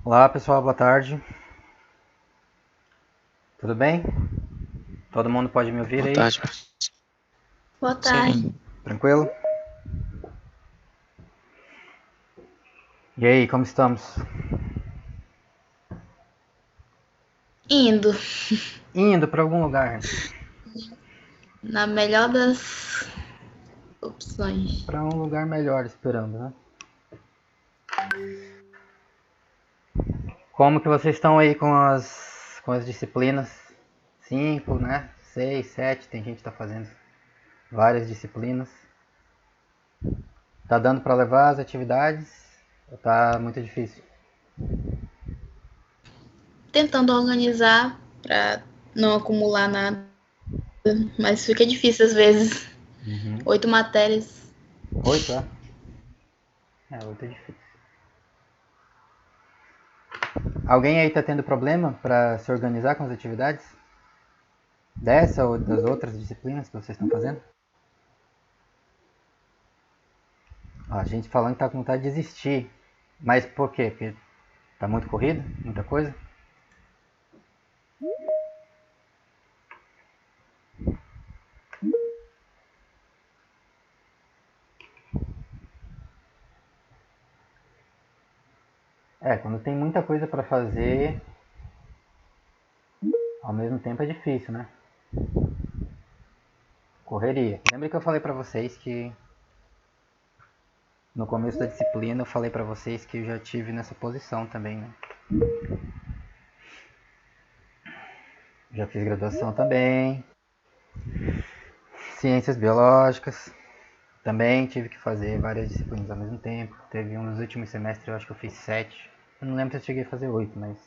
Olá pessoal, boa tarde. Tudo bem? Todo mundo pode me ouvir Boa aí? tarde, professor. Boa tarde. Sim, Tranquilo? E aí, como estamos? Indo Indo para algum lugar. na melhor das opções. Para um lugar melhor, esperando, né? Como que vocês estão aí com as disciplinas? 5, né? 6, 7, tem gente que tá fazendo várias disciplinas. Tá dando para levar as atividades? Ou tá muito difícil? Tentando organizar para não acumular nada, mas fica difícil às vezes. Uhum. 8 matérias. 8, é? É, 8 é difícil. Alguém aí tá tendo problema para se organizar com as atividades? Dessa ou das outras disciplinas que vocês estão fazendo? Ó, a gente falando que tá com vontade de desistir. Mas por quê? Porque tá muito corrido? Muita coisa? É, quando tem muita coisa para fazer, ao mesmo tempo é difícil, né? Correria. Lembra que eu falei para vocês que no começo da disciplina eu falei para vocês que eu já tive nessa posição também, né? Já fiz graduação também, ciências biológicas, também tive que fazer várias disciplinas ao mesmo tempo. Teve um dos últimos semestres, eu acho que eu fiz 7. Eu não lembro se eu cheguei a fazer 8, mas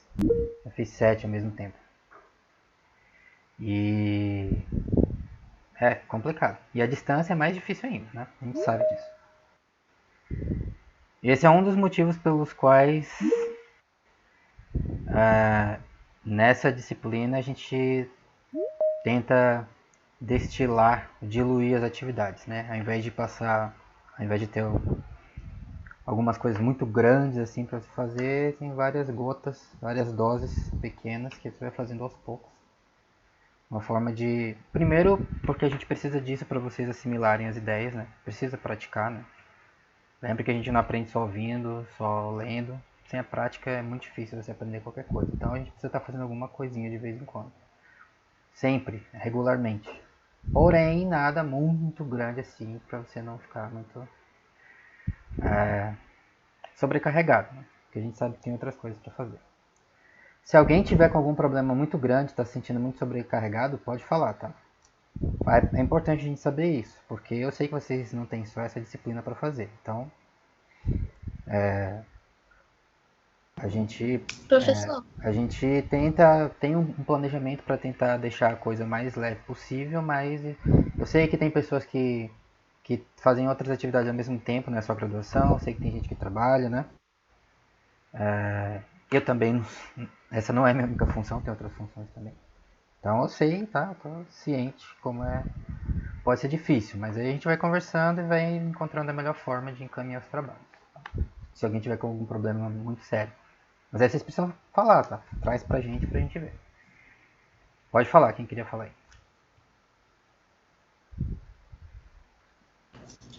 eu fiz 7 ao mesmo tempo. E é complicado. E a distância é mais difícil ainda, né? A gente sabe disso. Esse é um dos motivos pelos quais nessa disciplina a gente tenta destilar, diluir as atividades, né? Ao invés de ter algumas coisas muito grandes assim para se fazer, tem várias gotas, várias doses pequenas que você vai fazendo aos poucos. Uma forma de, primeiro, porque a gente precisa disso para vocês assimilarem as ideias, né? Precisa praticar, né? Lembra que a gente não aprende só ouvindo, só lendo. Sem a prática é muito difícil você aprender qualquer coisa. Então a gente precisa estar fazendo alguma coisinha de vez em quando. Sempre, regularmente. Porém, nada muito grande assim para você não ficar muito sobrecarregado, né? Porque a gente sabe que tem outras coisas para fazer. Se alguém tiver com algum problema muito grande, está se sentindo muito sobrecarregado, pode falar, tá? É importante a gente saber isso, porque eu sei que vocês não têm só essa disciplina para fazer. Então, a gente Professor, a gente tenta tem um planejamento para tentar deixar a coisa mais leve possível, mas eu sei que tem pessoas que fazem outras atividades ao mesmo tempo, não é só graduação, eu sei que tem gente que trabalha, né? Eu também, essa não é a minha única função, tem outras funções também. Então eu sei, tá? Eu tô ciente como é. Pode ser difícil, mas aí a gente vai conversando e vai encontrando a melhor forma de encaminhar os trabalhos. Se alguém tiver com algum problema muito sério. Mas aí vocês precisam falar, tá? Traz pra gente ver. Pode falar, quem queria falar aí.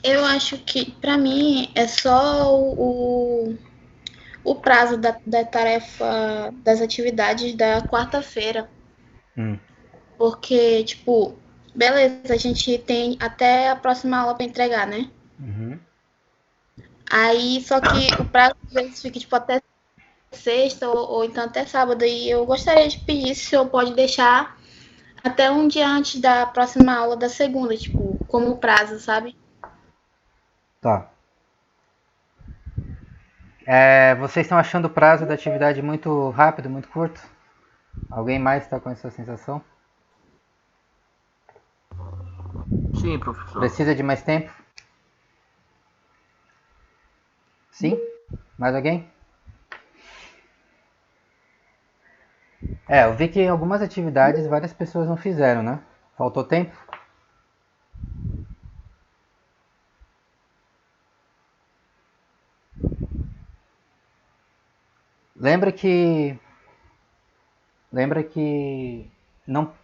eu acho que para mim é só o prazo da tarefa das atividades da quarta-feira. Hum. Porque, tipo, beleza, a gente tem até a próxima aula para entregar, né? Uhum. Aí, só que o prazo às vezes fica, tipo, até sexta ou então até sábado. E eu gostaria de pedir se o senhor pode deixar até um dia antes da próxima aula da segunda, tipo, como prazo, sabe? Tá. É, vocês estão achando o prazo da atividade muito rápido, muito curto? Alguém mais está com essa sensação? sim, professor. Precisa de mais tempo? Sim? Mais alguém? É, eu vi que em algumas atividades várias pessoas não fizeram, né? Faltou tempo? Lembra que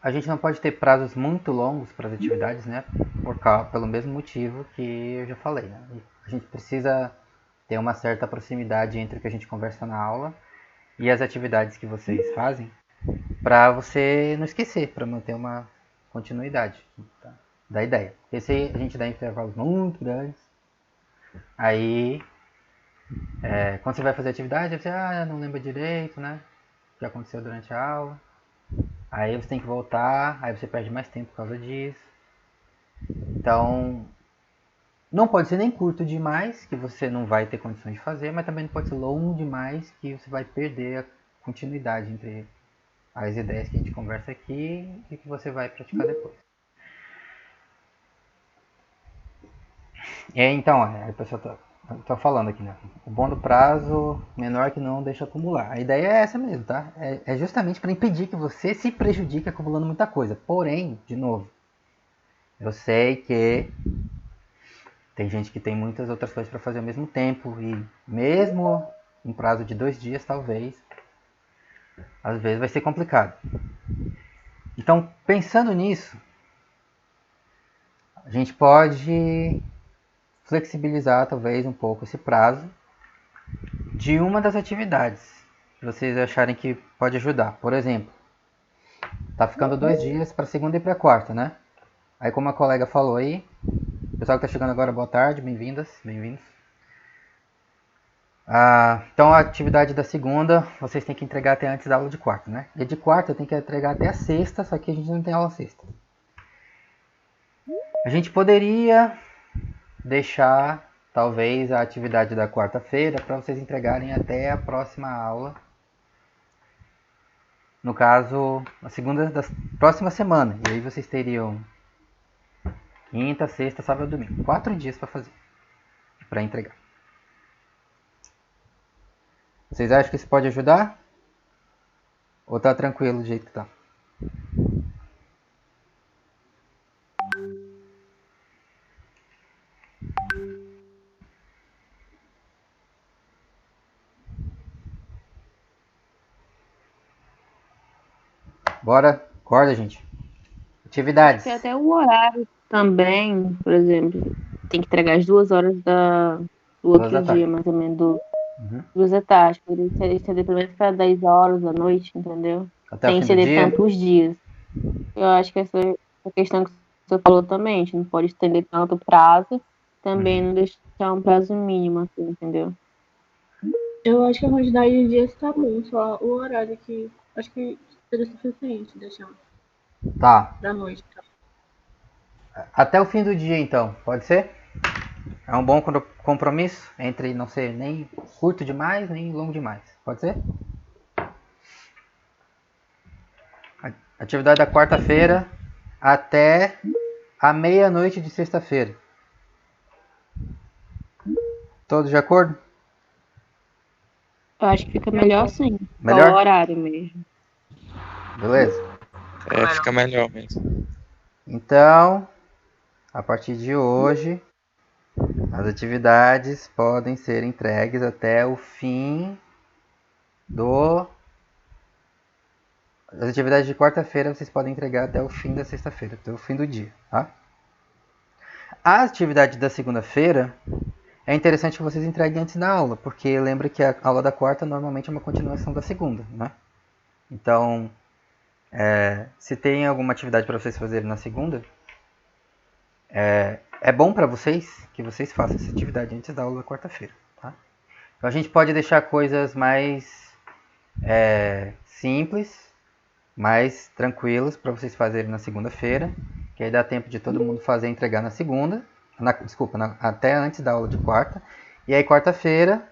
a gente não pode ter prazos muito longos para as atividades, né? Pelo mesmo motivo que eu já falei, né? A gente precisa ter uma certa proximidade entre o que a gente conversa na aula e as atividades que vocês fazem, para você não esquecer, para manter uma continuidade, tá? Da ideia. Porque se a gente dá intervalos muito grandes, aí quando você vai fazer atividade, você não lembra direito, né? O que aconteceu durante a aula. Aí você tem que voltar, aí você perde mais tempo por causa disso. Então, não pode ser nem curto demais, que você não vai ter condições de fazer, mas também não pode ser longo demais, que você vai perder a continuidade entre as ideias que a gente conversa aqui e que você vai praticar depois. Então, a pessoa tá falando aqui, né? O bom do prazo menor que não deixa acumular. A ideia é essa mesmo, tá? É justamente para impedir que você se prejudique acumulando muita coisa. Porém, de novo, eu sei que tem gente que tem muitas outras coisas para fazer ao mesmo tempo e mesmo em prazo de 2 dias, talvez, às vezes vai ser complicado. Então, pensando nisso, a gente pode flexibilizar talvez um pouco esse prazo de uma das atividades que vocês acharem que pode ajudar. Por exemplo, tá ficando 2 dias para segunda e para quarta, né? Aí como a colega falou aí, o pessoal que está chegando agora, boa tarde, bem-vindas, bem-vindos. Então a atividade da segunda vocês têm que entregar até antes da aula de quarta, né? E de quarta tem que entregar até a sexta, só que a gente não tem aula sexta. A gente poderia deixar talvez a atividade da quarta-feira para vocês entregarem até a próxima aula. No caso, a segunda da próxima semana. E aí vocês teriam quinta, sexta, sábado e domingo. 4 dias para fazer, para entregar. Vocês acham que isso pode ajudar? Ou tá tranquilo do jeito que tá? Bora, acorda, gente. Atividades. Tem até o horário também, por exemplo, tem que entregar as 2 horas do outro dia, mais ou menos, duas da tarde. Poderia estender pelo menos para 10 horas da noite, entendeu? Até Sem o fim do estender dia? tantos dias. Eu acho que essa questão que você falou também, a gente não pode estender tanto o prazo, também não deixar um prazo mínimo, assim, entendeu? Eu acho que a quantidade de dias tá bom, só o horário que acho que seria suficiente deixar Tá. da noite. Até o fim do dia, então. Pode ser? É um bom compromisso entre não ser nem curto demais, nem longo demais. Pode ser? Atividade da quarta-feira até a meia-noite de sexta-feira. Todos de acordo? Eu acho que fica melhor assim. Melhor? Só o horário mesmo. Beleza? Fica melhor mesmo. Então, a partir de hoje, as atividades podem ser entregues até o fim do... As atividades de quarta-feira vocês podem entregar até o fim da sexta-feira, até o fim do dia, tá? A atividade da segunda-feira é interessante que vocês entreguem antes da aula, porque lembra que a aula da quarta normalmente é uma continuação da segunda, né? Então, se tem alguma atividade para vocês fazerem na segunda, é bom para vocês que vocês façam essa atividade antes da aula da quarta-feira, tá? Então a gente pode deixar coisas mais simples, mais tranquilas para vocês fazerem na segunda-feira, que aí dá tempo de todo mundo fazer e entregar na segunda, até antes da aula de quarta. E aí quarta-feira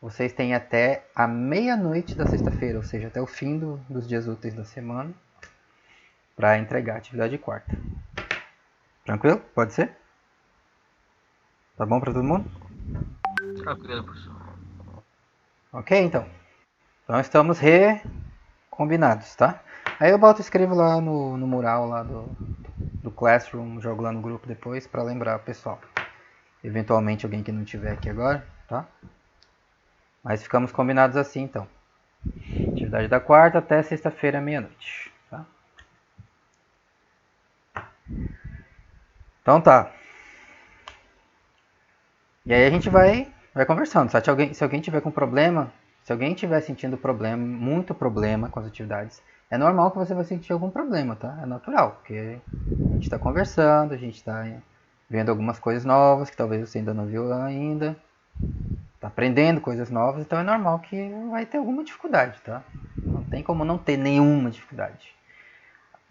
vocês têm até a meia-noite da sexta-feira, ou seja, até o fim dos dias úteis da semana, para entregar a atividade de quarta. Tranquilo? Pode ser? Tá bom para todo mundo? Tranquilo, professor. Ok, então. Então estamos combinados, tá? Aí eu escrevo lá no mural lá do Classroom, jogo lá no grupo depois para lembrar o pessoal. Eventualmente alguém que não estiver aqui agora, tá? Mas ficamos combinados assim então. Atividade da quarta até sexta-feira, meia-noite. Tá? Então tá. E aí a gente vai conversando. Se alguém tiver com problema, se alguém tiver sentindo problema, muito problema com as atividades, é normal que você vai sentir algum problema, tá? É natural, porque a gente está conversando, a gente está vendo algumas coisas novas que talvez você ainda não viu ainda, está aprendendo coisas novas, então é normal que vai ter alguma dificuldade, tá? Não tem como não ter nenhuma dificuldade.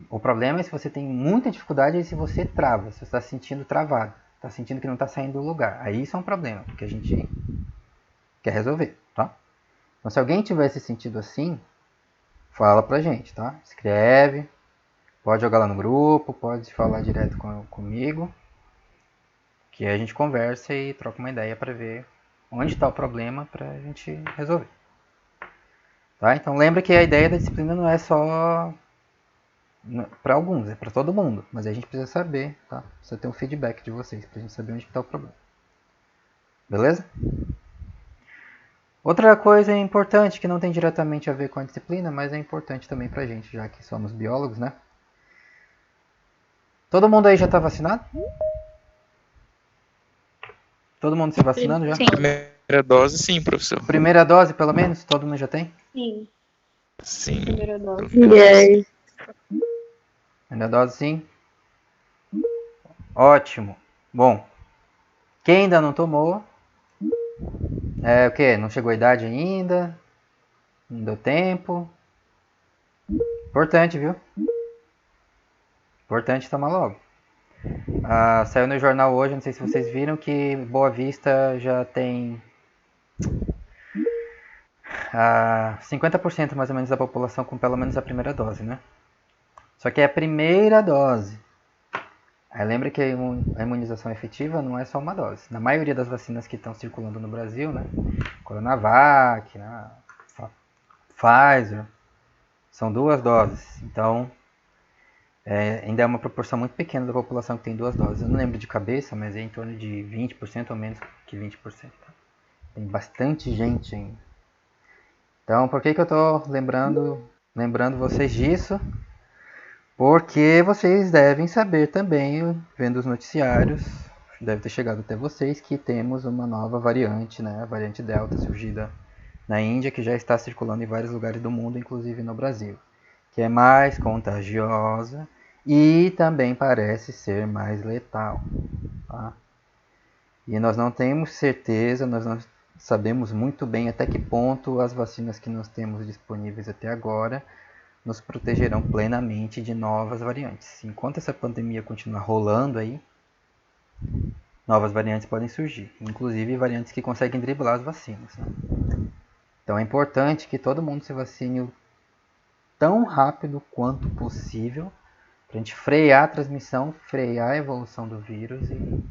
O problema é se você tem muita dificuldade e se você trava, se você está se sentindo travado, está sentindo que não está saindo do lugar. Aí isso é um problema que a gente quer resolver, tá? Então se alguém tiver esse sentido assim, fala pra gente, tá? Escreve, pode jogar lá no grupo, pode falar direto comigo, que aí a gente conversa e troca uma ideia para ver onde está o problema para a gente resolver. Tá? Então lembra que a ideia da disciplina não é só para alguns, é para todo mundo, mas aí a gente precisa saber, tá? Precisa ter um feedback de vocês para a gente saber onde está o problema. Beleza? Outra coisa importante que não tem diretamente a ver com a disciplina, mas é importante também pra gente, já que somos biólogos, né? Todo mundo aí já tá vacinado? Todo mundo se vacinando já? Sim. Primeira dose, sim, professor. Primeira dose, pelo menos? Todo mundo já tem? Sim. Sim. Primeira dose. Yes. Primeira dose, sim. Ótimo. Bom, quem ainda não tomou, o quê? Não chegou a idade ainda? Não deu tempo? Importante, viu? Importante tomar logo. Saiu no jornal hoje, não sei se vocês viram, que Boa Vista já tem 50% mais ou menos da população com pelo menos a primeira dose, né? Só que é a primeira dose. Aí lembra que a imunização efetiva não é só uma dose. Na maioria das vacinas que estão circulando no Brasil, né? Coronavac, né? Pfizer, são 2 doses. Então, ainda é uma proporção muito pequena da população que tem 2 doses. Eu não lembro de cabeça, mas é em torno de 20% ou menos que 20%. Tá? Tem bastante gente ainda. Então, por que eu estou lembrando vocês disso? Porque vocês devem saber também, vendo os noticiários, deve ter chegado até vocês, que temos uma nova variante, né? A variante Delta, surgida na Índia, que já está circulando em vários lugares do mundo, inclusive no Brasil, que é mais contagiosa e também parece ser mais letal. Tá? E nós não temos certeza, nós não sabemos muito bem até que ponto as vacinas que nós temos disponíveis até agora nos protegerão plenamente de novas variantes. Enquanto essa pandemia continuar rolando aí, novas variantes podem surgir, inclusive variantes que conseguem driblar as vacinas. Né? Então é importante que todo mundo se vacine tão rápido quanto possível para a gente frear a transmissão, frear a evolução do vírus e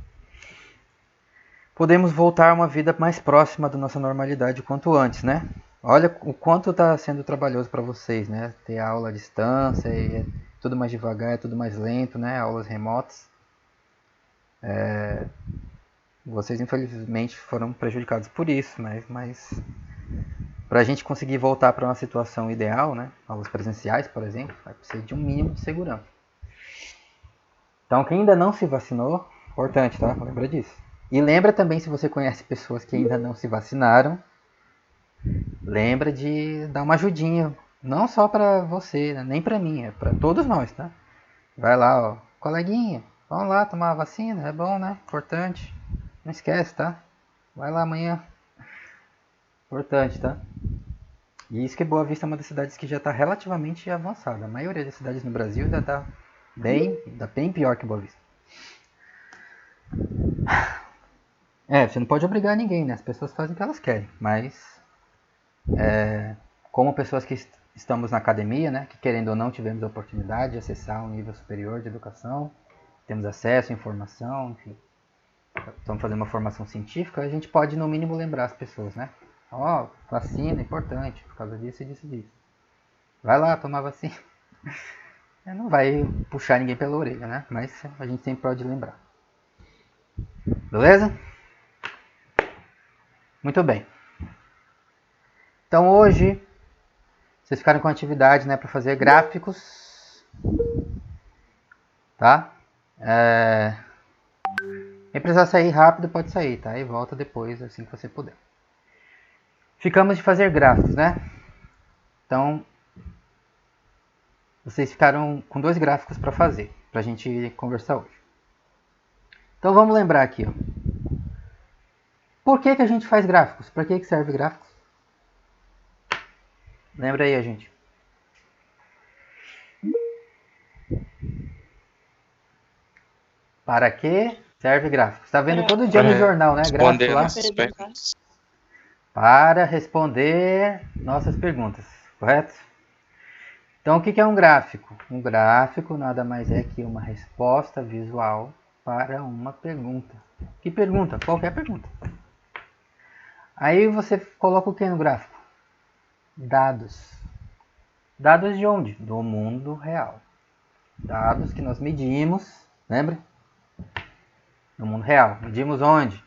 podemos voltar a uma vida mais próxima da nossa normalidade o quanto antes, né? Olha o quanto está sendo trabalhoso para vocês, né? Ter aula à distância, e é tudo mais devagar, é tudo mais lento, né? Aulas remotas. Vocês infelizmente foram prejudicados por isso, mas para a gente conseguir voltar para uma situação ideal, né? Aulas presenciais, por exemplo, vai precisar de um mínimo de segurança. Então, quem ainda não se vacinou, importante, tá? Lembra disso. E lembra também, se você conhece pessoas que ainda não se vacinaram, lembra de dar uma ajudinha. Não só para você, né? Nem para mim, é para todos nós, tá? Vai lá, ó, coleguinha, vamos lá tomar a vacina, é bom, né? Importante. Não esquece, tá? Vai lá amanhã. Importante, tá? E isso que Boa Vista é uma das cidades que já está relativamente avançada. A maioria das cidades no Brasil ainda está bem pior que Boa Vista. Você não pode obrigar ninguém, né? As pessoas fazem o que elas querem. Mas, como pessoas que estamos na academia, né? Que querendo ou não tivemos a oportunidade de acessar um nível superior de educação, temos acesso à informação, enfim. Estamos fazendo uma formação científica, a gente pode no mínimo lembrar as pessoas, né? Ó, vacina é importante, por causa disso e disso e disso. Vai lá tomar vacina. Não vai puxar ninguém pela orelha, né? Mas a gente sempre pode lembrar. Beleza? Muito bem. Então hoje Vocês ficaram com atividade, né, para fazer gráficos. Tá? Quem precisar sair rápido pode sair, tá? E volta depois, assim que você puder. Ficamos de fazer gráficos, né? Então, vocês ficaram com 2 gráficos para fazer, para a gente conversar hoje. Então, vamos lembrar aqui, ó. Por que a gente faz gráficos? Para que serve gráficos? Lembra aí, a gente. Para que serve gráficos? Está vendo todo dia no jornal, né? Responder Gráfico lá. nossas perguntas. Para responder nossas perguntas, correto? Então, o que é um gráfico? Um gráfico nada mais é que uma resposta visual para uma pergunta. Que pergunta? Qualquer pergunta. Aí você coloca o que no gráfico? Dados. Dados de onde? Do mundo real. Dados que nós medimos, lembra? No mundo real. Medimos onde?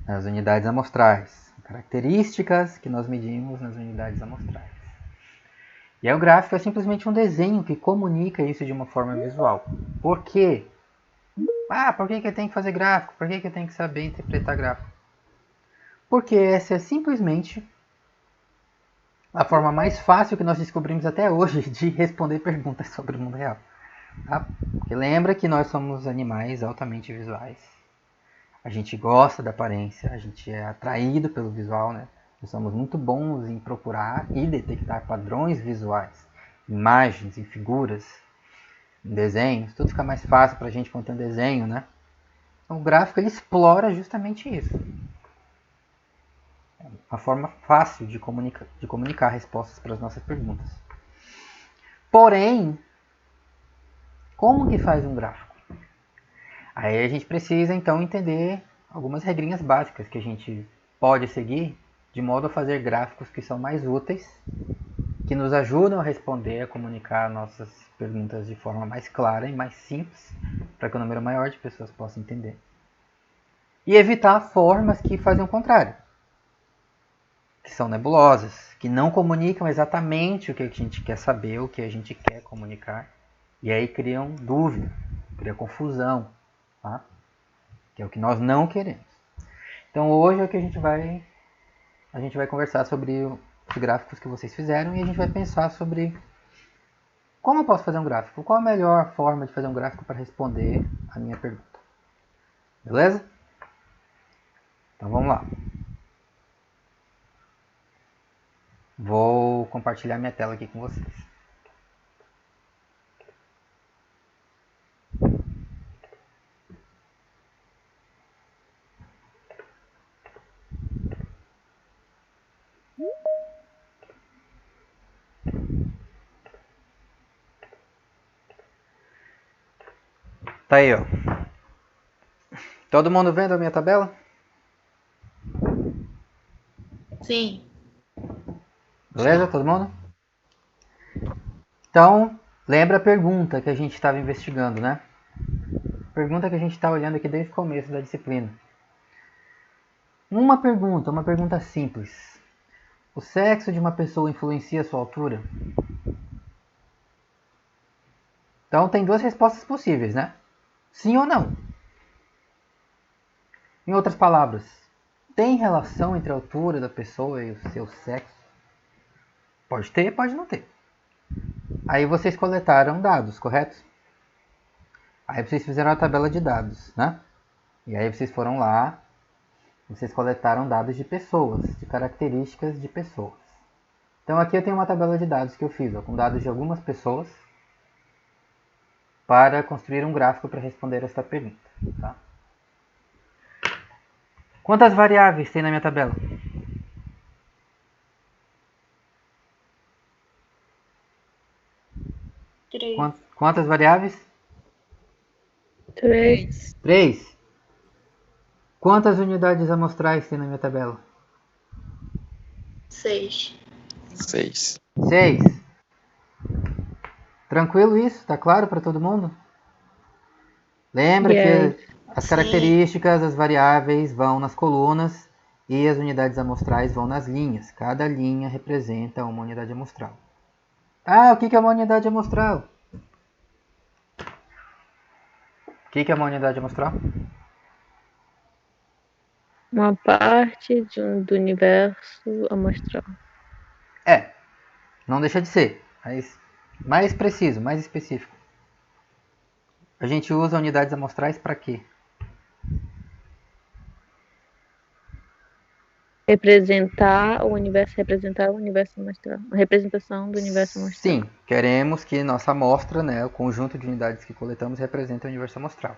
Nas unidades amostrais. Características que nós medimos nas unidades amostrais. E aí o gráfico é simplesmente um desenho que comunica isso de uma forma visual. Por quê? Por que eu tenho que fazer gráfico? Por que eu tenho que saber interpretar gráfico? Porque essa é simplesmente a forma mais fácil que nós descobrimos até hoje de responder perguntas sobre o mundo real. Tá? Porque lembra que nós somos animais altamente visuais. A gente gosta da aparência, a gente é atraído pelo visual, né? Nós somos muito bons em procurar e detectar padrões visuais, imagens e figuras, em desenhos. Tudo fica mais fácil para a gente quando tem um desenho, né? Então, o gráfico ele explora justamente isso. É uma forma fácil de comunicar respostas para as nossas perguntas. Porém, como que faz um gráfico? Aí a gente precisa então entender algumas regrinhas básicas que a gente pode seguir de modo a fazer gráficos que são mais úteis, que nos ajudam a responder, a comunicar nossas perguntas de forma mais clara e mais simples, para que o número maior de pessoas possa entender. E evitar formas que fazem o contrário, que são nebulosas, que não comunicam exatamente o que a gente quer saber, o que a gente quer comunicar, e aí criam dúvida, criam confusão, tá? Que é o que nós não queremos. Então hoje é o que a gente vai conversar sobre os gráficos que vocês fizeram e a gente vai pensar sobre como eu posso fazer um gráfico, qual a melhor forma de fazer um gráfico para responder a minha pergunta. Beleza? Então vamos lá. Vou compartilhar minha tela aqui com vocês. Tá aí, ó. Todo mundo vendo a minha tabela? Sim. Beleza, todo mundo? Então, lembra a pergunta que a gente estava investigando, né? Pergunta que a gente está olhando aqui desde o começo da disciplina. Uma pergunta simples. O sexo de uma pessoa influencia a sua altura? Então, tem 2 respostas possíveis, né? Sim ou não? Em outras palavras, tem relação entre a altura da pessoa e o seu sexo? Pode ter, pode não ter. Aí vocês coletaram dados, correto? Aí vocês fizeram a tabela de dados, né? E aí vocês foram lá, vocês coletaram dados de pessoas, de características de pessoas. Então aqui eu tenho uma tabela de dados que eu fiz, ó, com dados de algumas pessoas, para construir um gráfico para responder esta pergunta. Tá? Quantas variáveis tem na minha tabela? Quantas variáveis? 3. 3. Quantas unidades amostrais tem na minha tabela? 6. 6. 6. Tranquilo isso? Tá claro para todo mundo? Lembra que as características, as variáveis vão nas colunas e as unidades amostrais vão nas linhas. Cada linha representa uma unidade amostral. Ah, o que é uma unidade amostral? O que é uma unidade amostral? Uma parte do universo amostral. Não deixa de ser, mas mais preciso, mais específico. A gente usa unidades amostrais para quê? Representar o universo amostral. A representação do universo amostral. Sim, queremos que nossa amostra, né, o conjunto de unidades que coletamos, represente o universo amostral.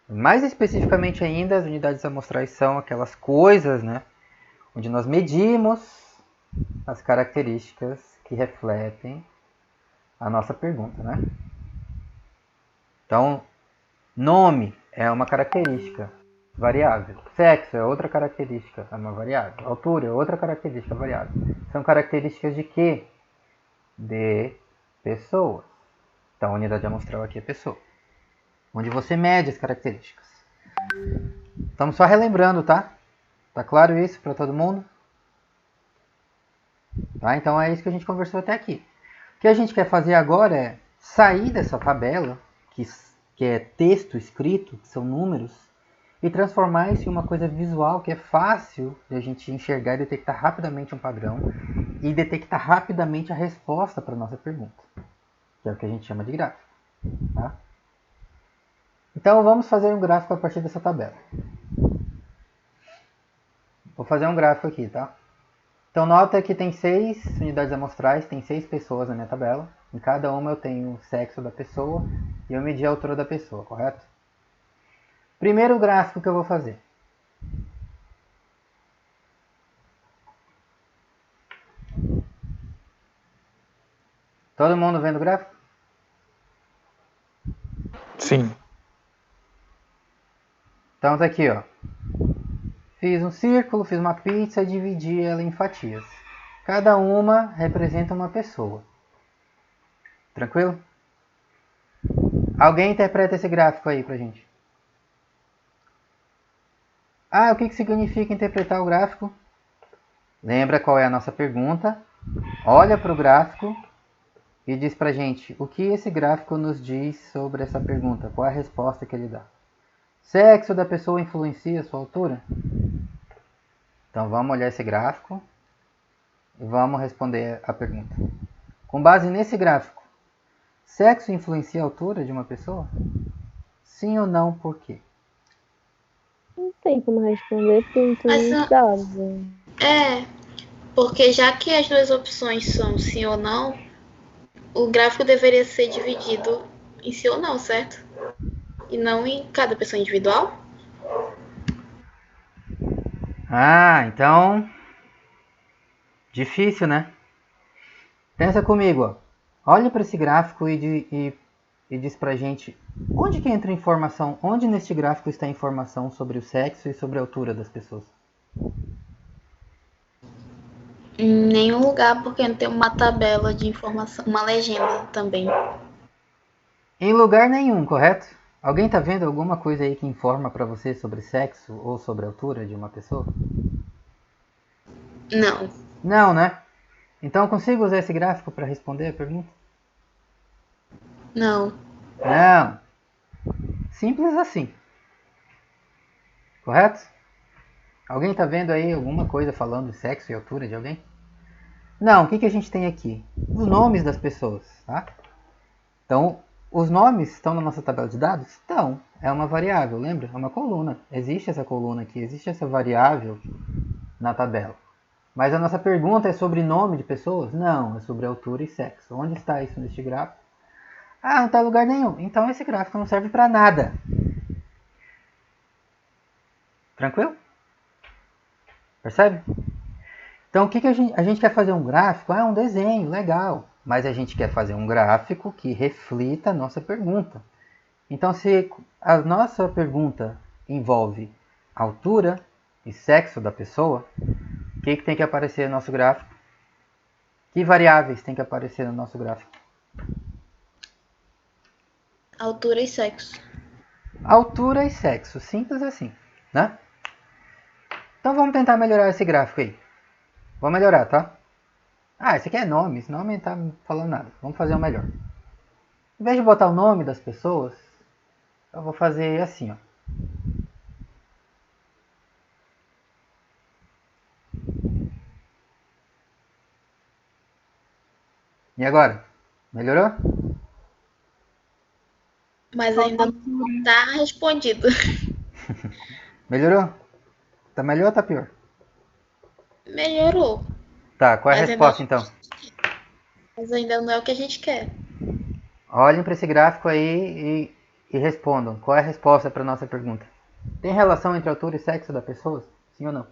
Mais especificamente ainda, as unidades amostrais são aquelas coisas, né, onde nós medimos as características que refletem a nossa pergunta, né? Então, nome é uma característica variável. Sexo é outra característica, é uma variável. Altura é outra característica variável. São características de quê? De pessoas. Então, a unidade amostral aqui é pessoa. Onde você mede as características. Estamos só relembrando, tá? Tá claro isso para todo mundo? Tá? Então é isso que a gente conversou até aqui. O que a gente quer fazer agora é sair dessa tabela, que é texto escrito, que são números, e transformar isso em uma coisa visual que é fácil de a gente enxergar e detectar rapidamente um padrão e detectar rapidamente a resposta para a nossa pergunta, que é o que a gente chama de gráfico. Tá? Então vamos fazer um gráfico a partir dessa tabela. Vou fazer um gráfico aqui, tá? Então nota que tem 6 unidades amostrais, tem 6 pessoas na minha tabela. Em cada uma eu tenho o sexo da pessoa e eu medi a altura da pessoa, correto? Primeiro gráfico que eu vou fazer. Todo mundo vendo o gráfico? Sim. Então tá aqui, ó. Fiz um círculo, fiz uma pizza e dividi ela em fatias. Cada uma representa uma pessoa. Tranquilo? Alguém interpreta esse gráfico aí pra gente. Ah, o que significa interpretar o gráfico? Lembra qual é a nossa pergunta? Olha para o gráfico e diz pra gente o que esse gráfico nos diz sobre essa pergunta. Qual é a resposta que ele dá? Sexo da pessoa influencia a sua altura? Então vamos olhar esse gráfico e vamos responder a pergunta. Com base nesse gráfico, sexo influencia a altura de uma pessoa? Sim ou não, por quê? Não tem como responder porque não tem Mas, dados. porque já que as duas opções são sim ou não, o gráfico deveria ser dividido em sim ou não, certo? E não em cada pessoa individual? Ah, então... difícil, né? Pensa comigo, ó. Olha para esse gráfico e diz pra gente onde que entra a informação, onde neste gráfico está a informação sobre o sexo e sobre a altura das pessoas. Em nenhum lugar, porque não tem uma tabela de informação, uma legenda também. Em lugar nenhum, correto? Alguém tá vendo alguma coisa aí que informa para você sobre sexo ou sobre a altura de uma pessoa? Não. Não, né? Então eu consigo usar esse gráfico para responder a pergunta? Não. Não. Simples assim. Correto? Alguém está vendo aí alguma coisa falando de sexo e altura de alguém? Não, o que a gente tem aqui? Os nomes das pessoas, tá? Então, os nomes estão na nossa tabela de dados? Estão. É uma variável, lembra? É uma coluna. Existe essa coluna aqui, existe essa variável na tabela. Mas a nossa pergunta é sobre nome de pessoas? Não, é sobre altura e sexo. Onde está isso neste gráfico? Ah, não está em lugar nenhum. Então esse gráfico não serve para nada. Tranquilo? Percebe? Então o que a gente quer fazer um gráfico? Ah, um desenho, legal. Mas a gente quer fazer um gráfico que reflita a nossa pergunta. Então se a nossa pergunta envolve altura e sexo da pessoa, o que tem que aparecer no nosso gráfico? Que variáveis tem que aparecer no nosso gráfico? Altura e sexo. Altura e sexo, simples assim, né? Então vamos tentar melhorar esse gráfico aí. Vou melhorar, tá? Ah, esse aqui é nome. Esse nome não tá falando nada. Vamos fazer o melhor. Em vez de botar o nome das pessoas, eu vou fazer assim, ó. E agora? Melhorou? Mas ainda não tá respondido. Melhorou? Tá melhor ou tá pior? Melhorou. Tá, qual é a Mas resposta ainda, então? mas ainda não é o que a gente quer. Olhem para esse gráfico aí e respondam. Qual é a resposta para nossa pergunta? Tem relação entre altura e sexo da pessoa? Sim ou não?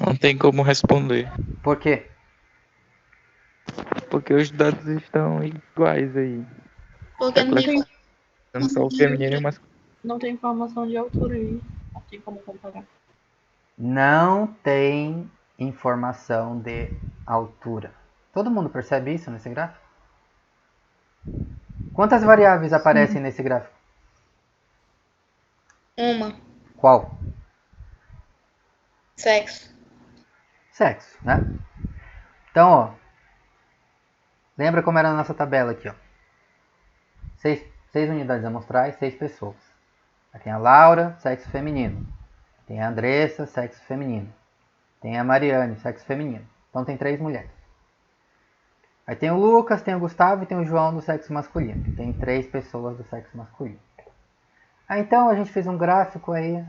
Não tem como responder. Por quê? Porque os dados estão iguais aí. Porque não tem Tanto só o feminino e o masculino. Não tem informação de altura aí. Não tem como comparar. Não tem informação de altura. Todo mundo percebe isso nesse gráfico? Quantas variáveis aparecem nesse gráfico? uma. Qual? Sexo. Sexo, né? Então, ó. Lembra como era a nossa tabela aqui, ó. 6 unidades amostrais, 6 pessoas. Aqui tem a Laura, sexo feminino. Tem a Andressa, sexo feminino. Tem a Mariane, sexo feminino. Então tem 3 mulheres. Aí tem o Lucas, tem o Gustavo e tem o João do sexo masculino. Tem 3 pessoas do sexo masculino. Aí então a gente fez um gráfico aí.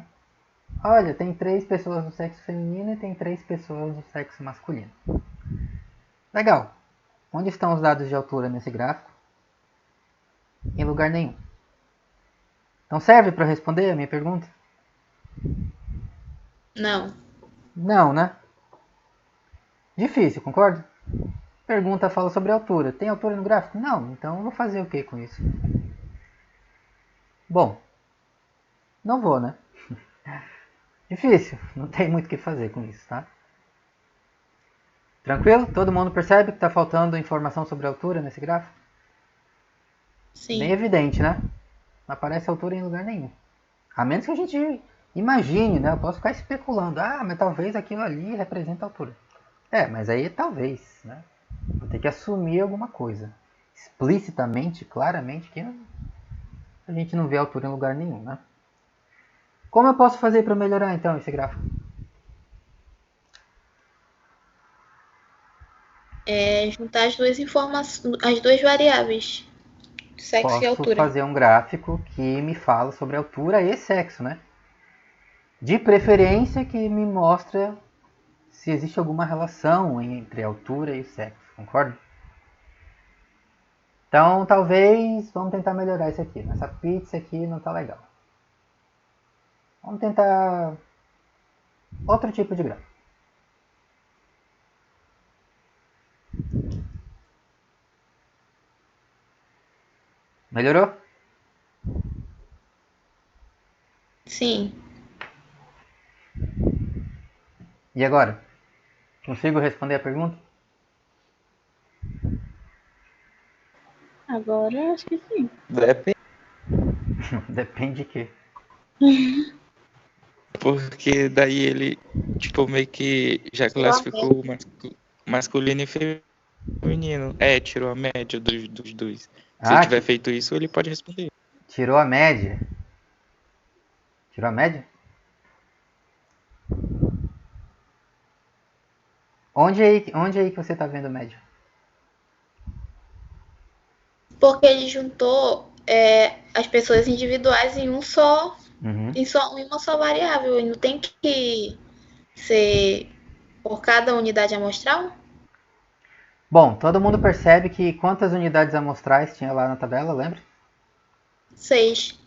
Olha, tem 3 pessoas do sexo feminino e tem 3 pessoas do sexo masculino. Legal. Onde estão os dados de altura nesse gráfico? Em lugar nenhum. Então serve para responder a minha pergunta? Não. Não, né? Difícil, concorda? Pergunta fala sobre altura. Tem altura no gráfico? Não. Então eu vou fazer o que com isso? Bom, não vou, né? Difícil. Não tem muito o que fazer com isso, tá? Tranquilo? Todo mundo percebe que está faltando informação sobre altura nesse gráfico? Sim. Bem evidente, né? Não aparece altura em lugar nenhum. A menos que a gente imagine, né? Eu posso ficar especulando. Ah, mas talvez aquilo ali representa altura. É, mas aí talvez, né? Vou ter que assumir alguma coisa. Explicitamente, claramente, que a gente não vê altura em lugar nenhum, né? Como eu posso fazer para melhorar, então, esse gráfico? Juntar as duas informações, as duas variáveis. Sexo e Posso altura. fazer um gráfico que me fala sobre altura e sexo, né? De preferência que me mostra se existe alguma relação entre altura e sexo, concorda? Então, talvez, vamos tentar melhorar isso aqui. Essa pizza aqui não tá legal. Vamos tentar outro tipo de gráfico. Melhorou? Sim. E agora? Consigo responder a pergunta? Agora acho que sim. Depende, Depende de quê? porque daí ele, tipo, meio que já classificou o masculino e feminino. Tirou a média dos dois. Se ele tiver feito isso, ele pode responder. Tirou a média? Tirou a média? Onde aí que você está vendo a média? Porque ele juntou as pessoas individuais em um só, em uma só variável. E não tem que ser por cada unidade amostral? Bom, todo mundo percebe que quantas unidades amostrais tinha lá na tabela, lembra? 6.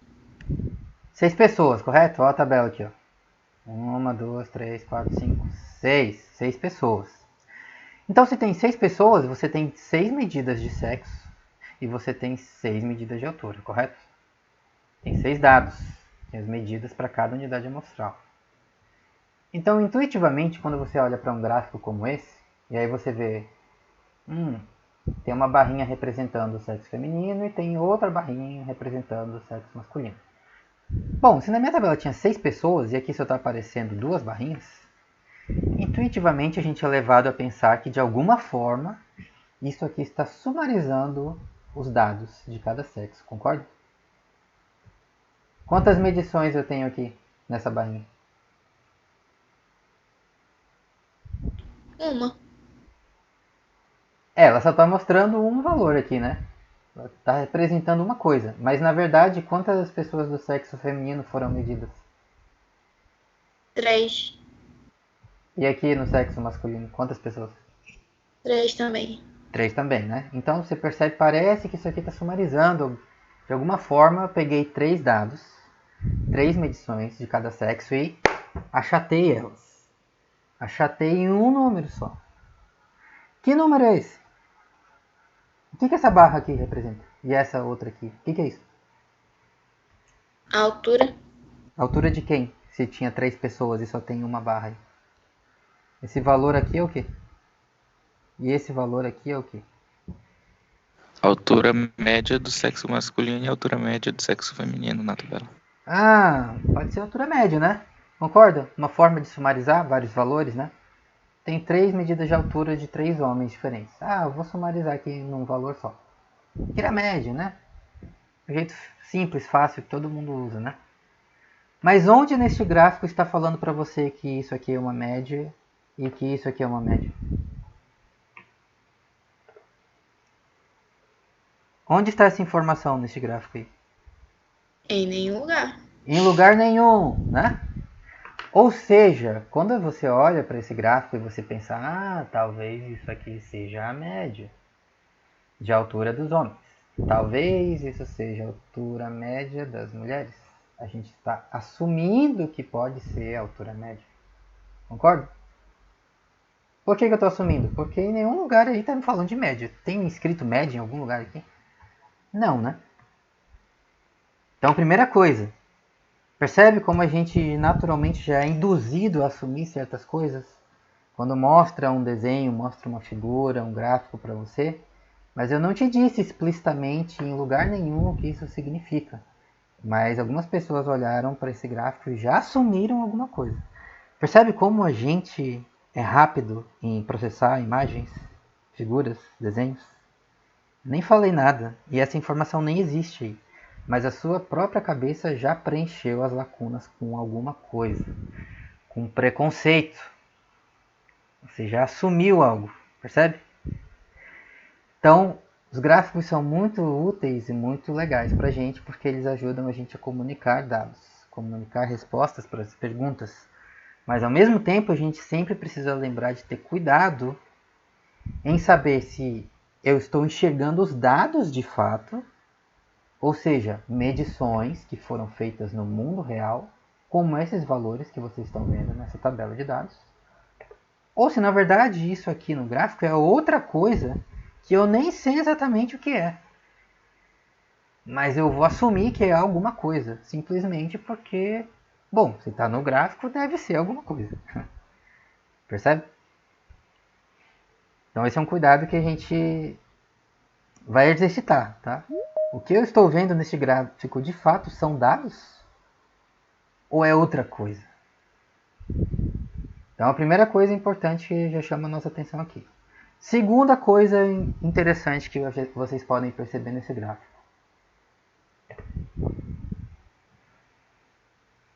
6 pessoas, correto? Olha a tabela aqui, ó. 1, 2, 3, 4, 5, 6. 6 pessoas. Então, se tem 6 pessoas, você tem 6 medidas de sexo e você tem 6 medidas de altura, correto? Tem 6 dados, tem as medidas para cada unidade amostral. Então, intuitivamente, quando você olha para um gráfico como esse, e aí você vê, tem uma barrinha representando o sexo feminino e tem outra barrinha representando o sexo masculino. Bom, se na minha tabela tinha 6 pessoas e aqui só está aparecendo 2 barrinhas, intuitivamente a gente é levado a pensar que de alguma forma isso aqui está sumarizando os dados de cada sexo, concorda? Quantas medições eu tenho aqui nessa barrinha? Uma. Ela só está mostrando um valor aqui, né? Ela está representando uma coisa. Mas na verdade, quantas pessoas do sexo feminino foram medidas? 3. E aqui no sexo masculino, quantas pessoas? 3 também. 3 também, né? Então você percebe, parece que isso aqui está sumarizando. De alguma forma, eu peguei 3 dados, 3 medições de cada sexo e achatei elas. Achatei em um número só. Que número é esse? O que essa barra aqui representa? E essa outra aqui? O que é isso? A altura. A altura de quem? Se tinha 3 pessoas e só tem uma barra aí. Esse valor aqui é o quê? E esse valor aqui é o quê? Altura média do sexo masculino e altura média do sexo feminino na tabela. Ah, pode ser altura média, né? Concorda? Uma forma de sumarizar vários valores, né? Tem 3 medidas de altura de 3 homens diferentes. Ah, eu vou sumarizar aqui num valor só. Tira a média, né? Um jeito simples, fácil, que todo mundo usa, né? Mas onde neste gráfico está falando para você que isso aqui é uma média e que isso aqui é uma média? Onde está essa informação neste gráfico aí? Em nenhum lugar. Em lugar nenhum, né? Ou seja, quando você olha para esse gráfico e você pensa, ah, talvez isso aqui seja a média de altura dos homens. Talvez isso seja a altura média das mulheres. A gente está assumindo que pode ser a altura média. Concorda? Por que eu estou assumindo? Porque em nenhum lugar aí está me falando de média. Tem escrito média em algum lugar aqui? Não, né? Então, primeira coisa. Percebe como a gente naturalmente já é induzido a assumir certas coisas? Quando mostra um desenho, mostra uma figura, um gráfico para você, mas eu não te disse explicitamente em lugar nenhum o que isso significa. Mas algumas pessoas olharam para esse gráfico e já assumiram alguma coisa. Percebe como a gente é rápido em processar imagens, figuras, desenhos? Nem falei nada e essa informação nem existe aí. Mas a sua própria cabeça já preencheu as lacunas com alguma coisa, com preconceito. Você já assumiu algo, percebe? Então, os gráficos são muito úteis e muito legais para a gente, porque eles ajudam a gente a comunicar dados, comunicar respostas para as perguntas. Mas ao mesmo tempo, a gente sempre precisa lembrar de ter cuidado em saber se eu estou enxergando os dados de fato, ou seja, medições que foram feitas no mundo real, como esses valores que vocês estão vendo nessa tabela de dados, ou se na verdade isso aqui no gráfico é outra coisa que eu nem sei exatamente o que é. Mas eu vou assumir que é alguma coisa, simplesmente porque, bom, se está no gráfico deve ser alguma coisa. Percebe? Então esse é um cuidado que a gente vai exercitar, tá? O que eu estou vendo nesse gráfico de fato são dados? Ou é outra coisa? Então a primeira coisa importante que já chama a nossa atenção aqui. Segunda coisa interessante que vocês podem perceber nesse gráfico.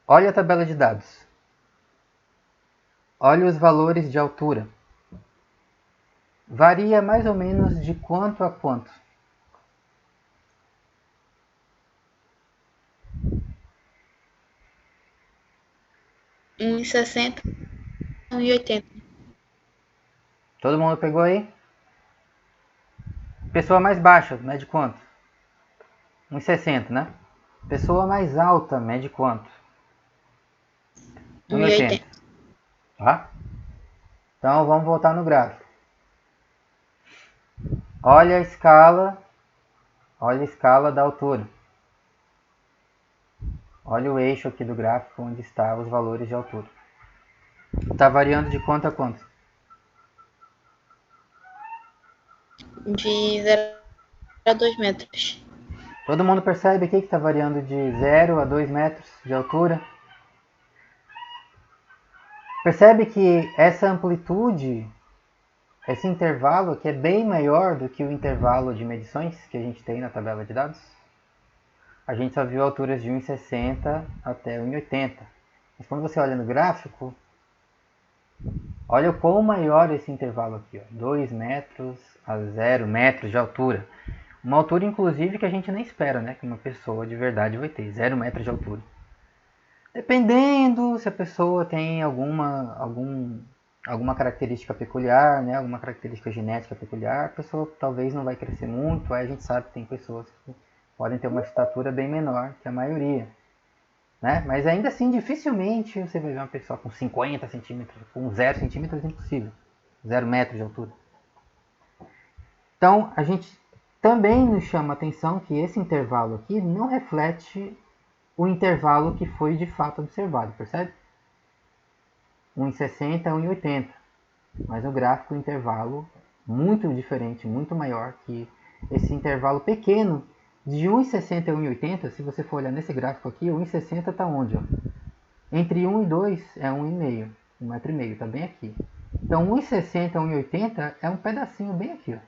Olha a tabela de dados. Olha os valores de altura. Varia mais ou menos de quanto a quanto? Em 60, 1,80. Todo mundo pegou aí? Pessoa mais baixa, mede quanto? 1,60, né? Pessoa mais alta, mede quanto? 1,80. Tá? Então vamos voltar no gráfico. Olha a escala da altura. Olha o eixo aqui do gráfico onde estão os valores de altura. Está variando de quanto a quanto? De 0 a 2 metros. Todo mundo percebe aqui que está variando de 0 a 2 metros de altura? Percebe que essa amplitude, esse intervalo aqui é bem maior do que o intervalo de medições que a gente tem na tabela de dados? A gente só viu alturas de 1,60 até 1,80. Mas quando você olha no gráfico, olha o quão maior esse intervalo aqui, ó, 2 metros a 0 metros de altura. Uma altura, inclusive, que a gente nem espera, né? Que uma pessoa de verdade vai ter, 0 metros de altura. Dependendo se a pessoa tem alguma característica peculiar, né? Alguma característica genética peculiar, a pessoa talvez não vai crescer muito. Aí a gente sabe que tem pessoas que podem ter uma estatura bem menor que a maioria. Né? Mas ainda assim, dificilmente você vai ver uma pessoa com 50 centímetros, com 0 centímetros, é impossível. 0 metros de altura. Então, a gente também nos chama a atenção que esse intervalo aqui não reflete o intervalo que foi de fato observado, percebe? 1,60 a 1,80. Mas no gráfico, o intervalo muito diferente, muito maior que esse intervalo pequeno de 1,60 a 1,80. Se você for olhar nesse gráfico aqui, o 1,60 está onde? Ó? Entre 1 e 2 é 1,5, 1,5 m, está bem aqui. Então 1,60 a 1,80 é um pedacinho bem aqui, ó.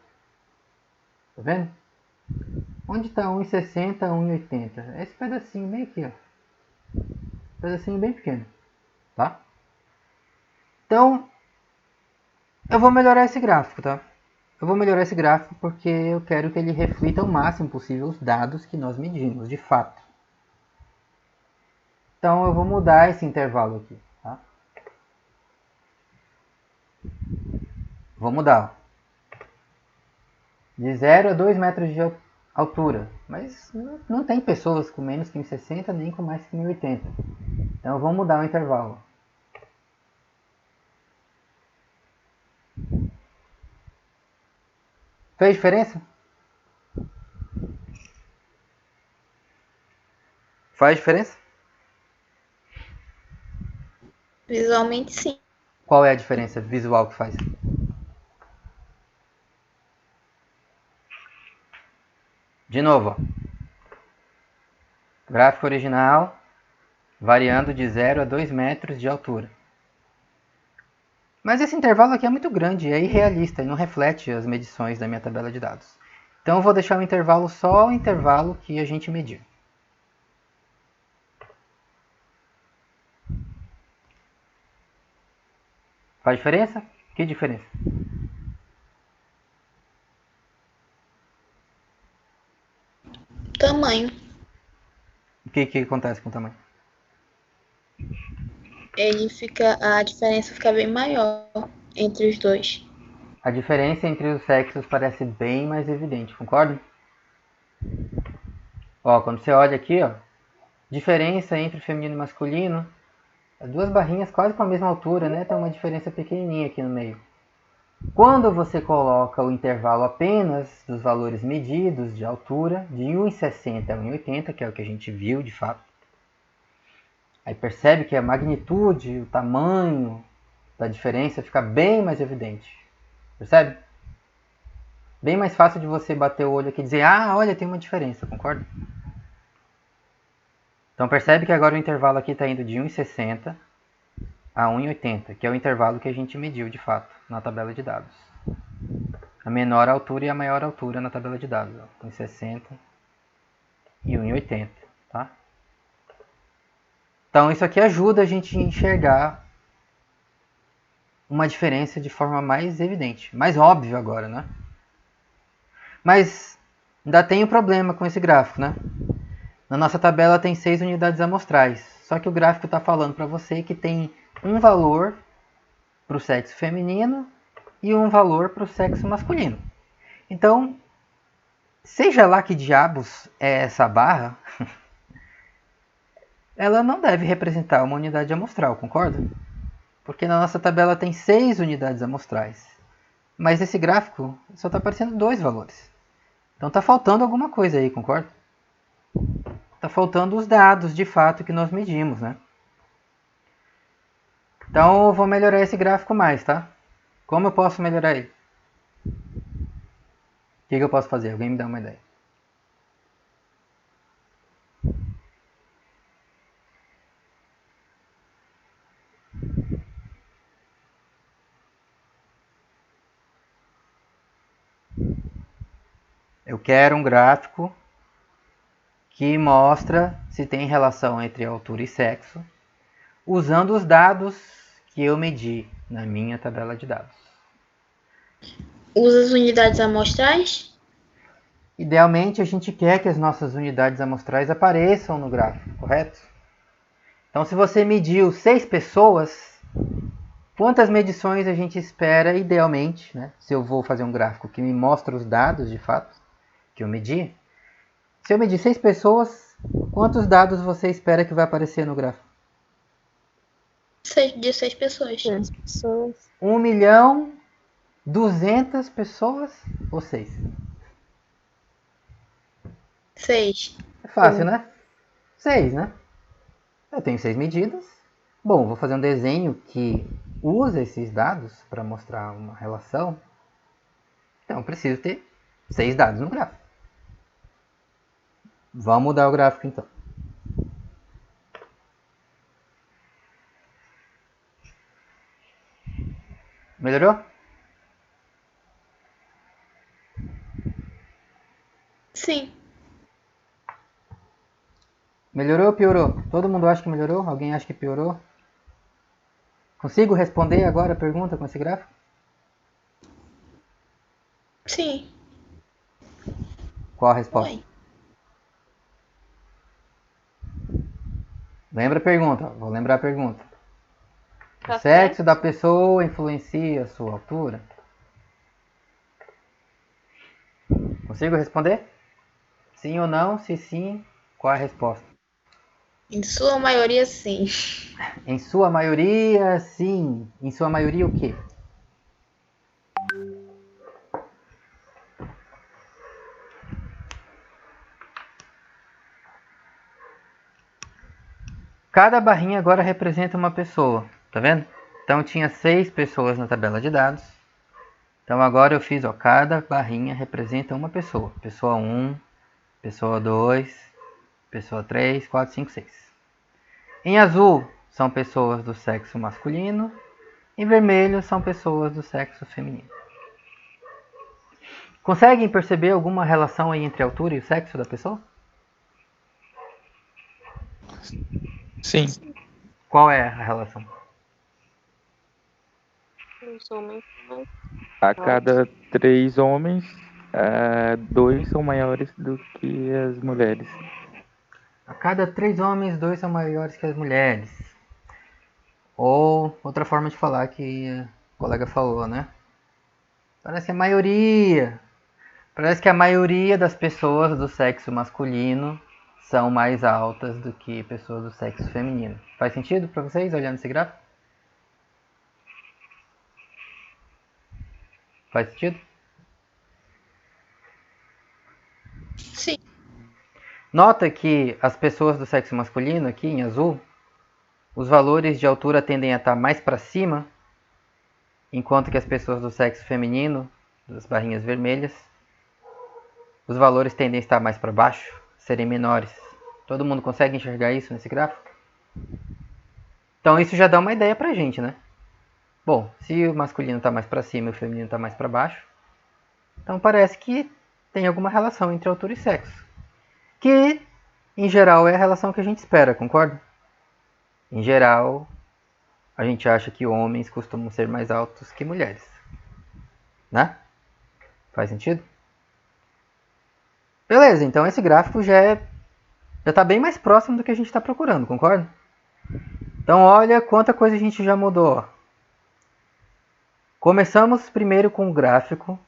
Tá vendo? Onde está 1,60 a 1,80? É esse pedacinho bem aqui, ó. Pedacinho bem pequeno, tá? Então, eu vou melhorar esse gráfico, tá? Eu vou melhorar esse gráfico porque eu quero que ele reflita o máximo possível os dados que nós medimos, de fato. Então, eu vou mudar esse intervalo aqui, tá? Vou mudar, ó. De 0 a 2 metros de altura. Mas não tem pessoas com menos que 1,60 nem com mais que 1,80. Então, eu vou mudar o intervalo. Fez diferença? Faz diferença? Visualmente, sim. Qual é a diferença visual que faz? De novo, ó. Gráfico original variando de 0 a 2 metros de altura. Mas esse intervalo aqui é muito grande, é irrealista, ele não reflete as medições da minha tabela de dados. Então eu vou deixar o intervalo só o intervalo que a gente mediu. Faz diferença? Que diferença? Tamanho. O que acontece com o tamanho? A diferença fica bem maior entre os dois. A diferença entre os sexos parece bem mais evidente, concorda? Ó, quando você olha aqui, ó, diferença entre feminino e masculino, as duas barrinhas quase com a mesma altura, né? Tem uma diferença pequenininha aqui no meio. Quando você coloca o intervalo apenas dos valores medidos de altura, de 1,60 a 1,80, que é o que a gente viu de fato, aí percebe que a magnitude, o tamanho da diferença fica bem mais evidente. Percebe? Bem mais fácil de você bater o olho aqui e dizer, ah, olha, tem uma diferença, concorda? Então percebe que agora o intervalo aqui está indo de 1,60 a 1,80, que é o intervalo que a gente mediu de fato na tabela de dados. A menor altura e a maior altura na tabela de dados, 1,60 e 1,80, tá? Então isso aqui ajuda a gente a enxergar uma diferença de forma mais evidente, mais óbvia agora, né? Mas ainda tem um problema com esse gráfico, né? Na nossa tabela tem 6 unidades amostrais, só que o gráfico está falando para você que tem um valor para o sexo feminino e um valor para o sexo masculino. Então, seja lá que diabos é essa barra, ela não deve representar uma unidade amostral, concorda? Porque na nossa tabela tem 6 unidades amostrais, mas esse gráfico só está aparecendo 2 valores. Então está faltando alguma coisa aí, concorda? Está faltando os dados de fato que nós medimos, né? Então eu vou melhorar esse gráfico mais, tá? Como eu posso melhorar ele? O que eu posso fazer? Alguém me dá uma ideia. Eu quero um gráfico que mostra se tem relação entre altura e sexo, usando os dados que eu medi na minha tabela de dados. Usa as unidades amostrais? Idealmente, a gente quer que as nossas unidades amostrais apareçam no gráfico, correto? Então, se você mediu 6 pessoas, quantas medições a gente espera idealmente, né? Se eu vou fazer um gráfico que me mostra os dados de fato que eu medi, se eu medir 6 pessoas, quantos dados você espera que vai aparecer no gráfico? De 6 pessoas. 6 pessoas. 1.200.000 pessoas ou 6? 6. É fácil, né? 6, né? Eu tenho 6 medidas. Bom, vou fazer um desenho que usa esses dados para mostrar uma relação. Então, eu preciso ter 6 dados no gráfico. Vamos mudar o gráfico, então. Melhorou? Sim. Melhorou ou piorou? Todo mundo acha que melhorou? Alguém acha que piorou? Consigo responder agora a pergunta com esse gráfico? Sim. Qual a resposta? Oi. Lembra a pergunta? Vou lembrar a pergunta. O Tá sexo certo. da pessoa influencia a sua altura? Consigo responder? Sim ou não? Se sim, qual a resposta? Em sua maioria, sim. Em sua maioria, sim. Em sua maioria, o quê? Cada barrinha agora representa uma pessoa, tá vendo? Então tinha 6 pessoas na tabela de dados. Então agora eu fiz, ó, cada barrinha representa uma pessoa. Pessoa 1, pessoa 2, pessoa 3, 4, 5, 6. Em azul são pessoas do sexo masculino. Em vermelho são pessoas do sexo feminino. Conseguem perceber alguma relação aí entre a altura e o sexo da pessoa? Sim. Qual é a relação? Os homens são mais A cada 3 homens, 2 são maiores do que as mulheres. A cada 3 homens, 2 são maiores que as mulheres. Ou outra forma de falar que o colega falou, né? Parece que a maioria das pessoas do sexo masculino são mais altas do que pessoas do sexo feminino. Faz sentido para vocês olhando esse gráfico? Faz sentido? Sim. Nota que as pessoas do sexo masculino, aqui em azul, os valores de altura tendem a estar mais para cima, enquanto que as pessoas do sexo feminino, das barrinhas vermelhas, os valores tendem a estar mais para baixo, serem menores. Todo mundo consegue enxergar isso nesse gráfico? Então isso já dá uma ideia pra gente, né? Bom, se o masculino está mais para cima e o feminino está mais para baixo, então parece que tem alguma relação entre altura e sexo. Que, em geral, é a relação que a gente espera, concorda? Em geral, a gente acha que homens costumam ser mais altos que mulheres. Né? Faz sentido? Beleza, então esse gráfico já está bem mais próximo do que a gente está procurando, concorda? Então olha quanta coisa a gente já mudou. Começamos primeiro com o gráfico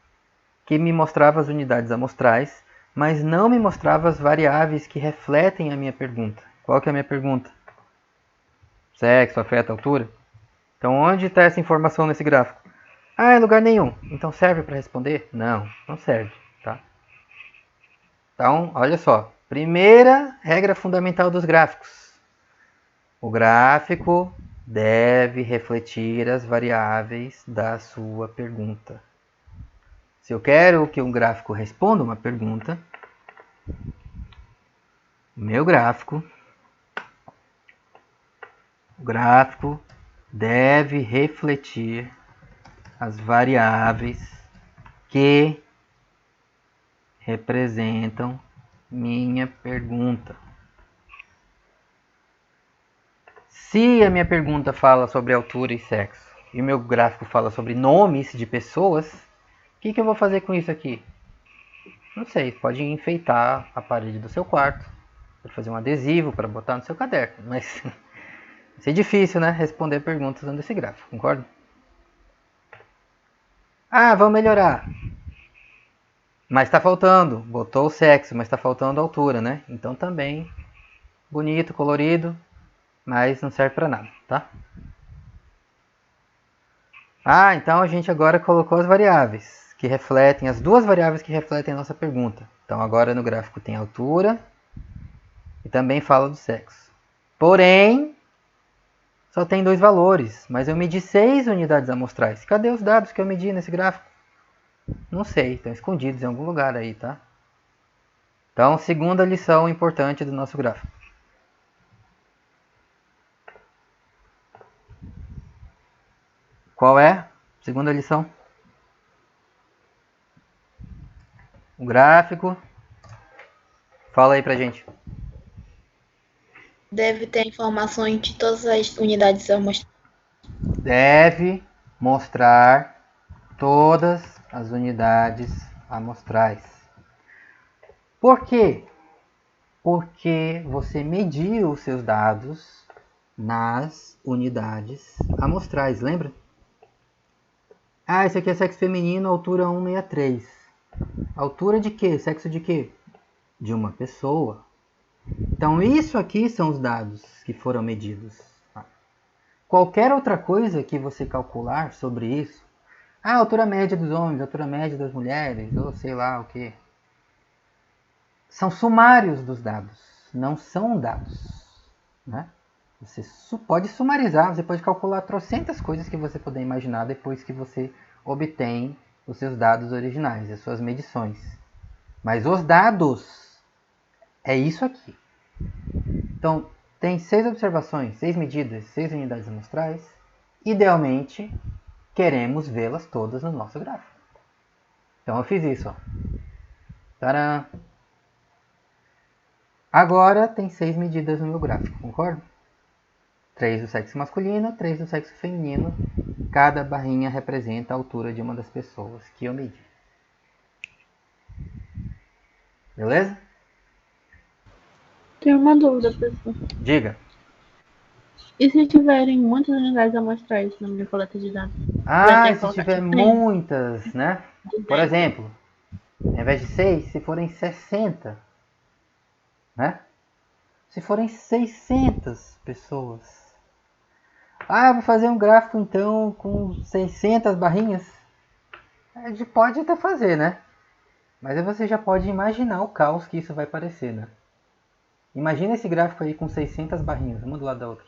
que me mostrava as unidades amostrais, mas não me mostrava as variáveis que refletem a minha pergunta. Qual que é a minha pergunta? Sexo, afeto, altura? Então onde está essa informação nesse gráfico? Ah, em lugar nenhum. Então serve para responder? Não, não serve. Tá? Então, olha só. Primeira regra fundamental dos gráficos. O gráfico deve refletir as variáveis da sua pergunta. Se eu quero que um gráfico responda uma pergunta, o gráfico deve refletir as variáveis que representam minha pergunta. Se a minha pergunta fala sobre altura e sexo e o meu gráfico fala sobre nomes de pessoas, o que eu vou fazer com isso aqui? Não sei, pode enfeitar a parede do seu quarto, pode fazer um adesivo para botar no seu caderno, mas vai ser difícil, né, responder perguntas usando esse gráfico, concorda? Ah, vamos melhorar. Mas está faltando, botou o sexo, mas está faltando a altura, né? Então também bonito, colorido, mas não serve para nada, tá? Ah, então a gente agora colocou as variáveis que refletem, as duas variáveis que refletem a nossa pergunta. Então agora no gráfico tem altura e também fala do sexo. Porém, só tem dois valores, mas eu medi 6 unidades amostrais. Cadê os dados que eu medi nesse gráfico? Não sei, estão escondidos em algum lugar aí, tá? Então, segunda lição importante do nosso gráfico. Qual é? Segunda lição. O gráfico. Fala aí pra gente. Deve ter informações de todas as unidades amostrais. Deve mostrar todas as unidades amostrais. Por quê? Porque você mediu os seus dados nas unidades amostrais, lembra? Ah, esse aqui é sexo feminino, altura 163. Altura de quê? Sexo de quê? De uma pessoa. Então, isso aqui são os dados que foram medidos. Qualquer outra coisa que você calcular sobre isso, a altura média dos homens, a altura média das mulheres, ou sei lá o que, são sumários dos dados, não são dados, né? Você pode sumarizar, você pode calcular trocentas coisas que você puder imaginar depois que você obtém os seus dados originais, as suas medições. Mas os dados é isso aqui. Então, tem 6 observações, 6 medidas, 6 unidades amostrais. Idealmente, queremos vê-las todas no nosso gráfico. Então, eu fiz isso. Ó. Tcharam! Agora, tem 6 medidas no meu gráfico, concorda? 3 do sexo masculino, 3 do sexo feminino. Cada barrinha representa a altura de uma das pessoas que eu medi. Beleza? Tenho uma dúvida, professor. Diga. E se tiverem muitas unidades amostrais na minha coleta de dados? Ah, se tiver muitas, né? Por exemplo, ao invés de 6, se forem 60, né? Se forem 600 pessoas. Ah, eu vou fazer um gráfico então com 600 barrinhas. A gente pode até fazer, né? Mas aí você já pode imaginar o caos que isso vai parecer, né? Imagina esse gráfico aí com 600 barrinhas, uma do lado da outra.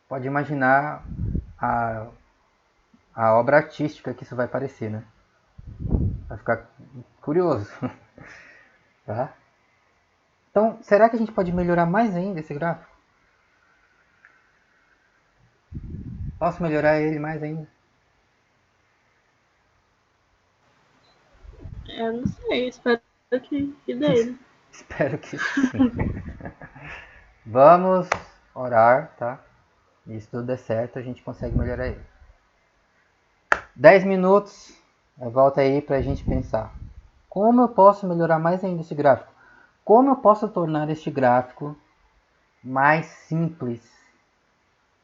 Pode imaginar a obra artística que isso vai parecer, né? Vai ficar curioso. Tá? Então, será que a gente pode melhorar mais ainda esse gráfico? Posso melhorar ele mais ainda? Eu não sei, espero que dê. Espero que sim. Vamos orar, tá? E se tudo der certo, a gente consegue melhorar ele. 10 minutos, volta aí pra gente pensar. Como eu posso melhorar mais ainda esse gráfico? Como eu posso tornar este gráfico mais simples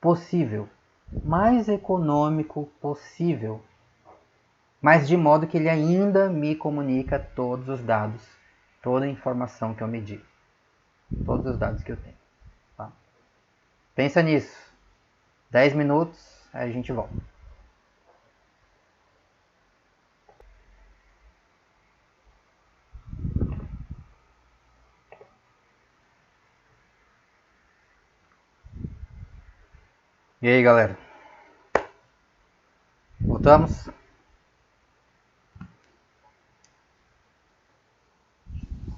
possível? Mais econômico possível? Mas de modo que ele ainda me comunica todos os dados, toda a informação que eu medi. Todos os dados que eu tenho. Tá? Pensa nisso. 10 minutos, aí a gente volta. E aí, galera? Voltamos?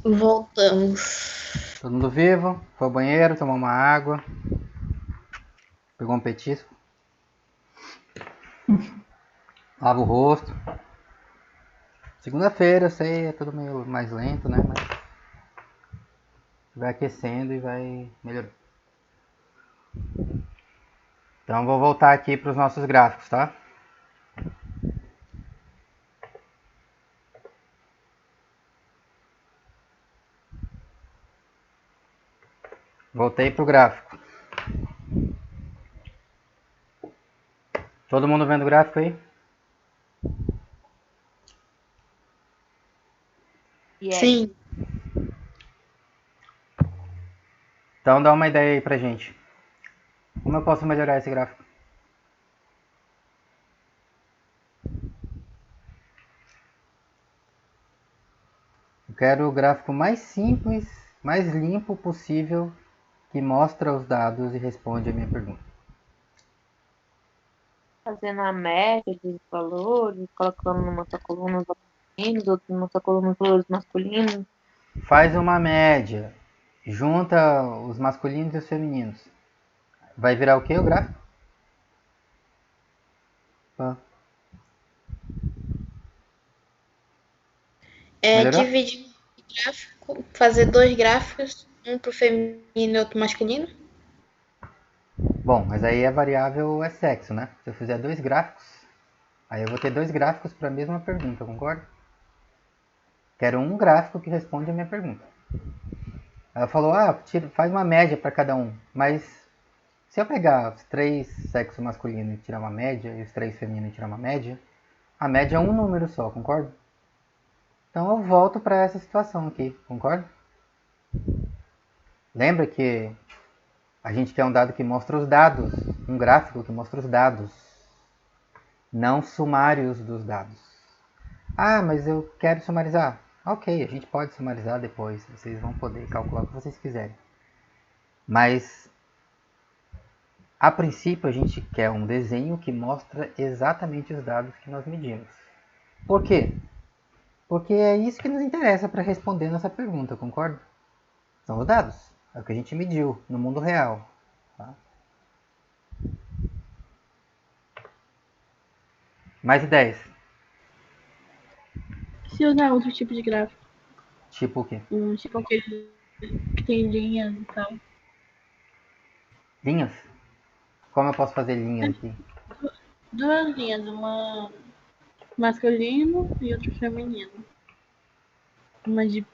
Voltamos. Todo mundo vivo? Foi ao banheiro, tomou uma água. Pegou um petisco. Lava o rosto. Segunda-feira, eu sei, é tudo meio mais lento, né? Mas vai aquecendo e vai melhorando. Então vou voltar aqui para os nossos gráficos, tá? Voltei para o gráfico. Todo mundo vendo o gráfico aí? Sim. Então dá uma ideia aí pra gente. Como eu posso melhorar esse gráfico? Eu quero o gráfico mais simples, mais limpo possível, que mostra os dados e responde a minha pergunta. Fazendo a média dos valores, colocando numa só coluna os valores femininos, outra numa só coluna os valores masculinos. Faz uma média. Junta os masculinos e os femininos. Vai virar o que o gráfico? Dividir o gráfico, fazer 2 gráficos, um pro feminino e outro masculino. Bom, mas aí a variável é sexo, né? Se eu fizer 2 gráficos, aí eu vou ter 2 gráficos para a mesma pergunta, concorda? Quero um gráfico que responde a minha pergunta. Ela falou, faz uma média para cada um. Mas se eu pegar os 3 sexos masculinos e tirar uma média, e os 3 femininos e tirar uma média, a média é um número só, concorda? Então eu volto para essa situação aqui, concorda? Lembra que a gente quer um dado que mostra os dados, um gráfico que mostra os dados, não sumários dos dados. Ah, mas eu quero sumarizar. Ok, a gente pode sumarizar depois, vocês vão poder calcular o que vocês quiserem. Mas, a princípio, a gente quer um desenho que mostra exatamente os dados que nós medimos. Por quê? Porque é isso que nos interessa para responder nossa pergunta, concorda? São os dados, é o que a gente mediu no mundo real. Tá? Mais ideias? Se usar outro tipo de gráfico. Tipo o quê? Tipo aquele que tem linhas e tal. Linhas? Como eu posso fazer linhas aqui? 2 linhas, uma masculino e outra feminino. Uma de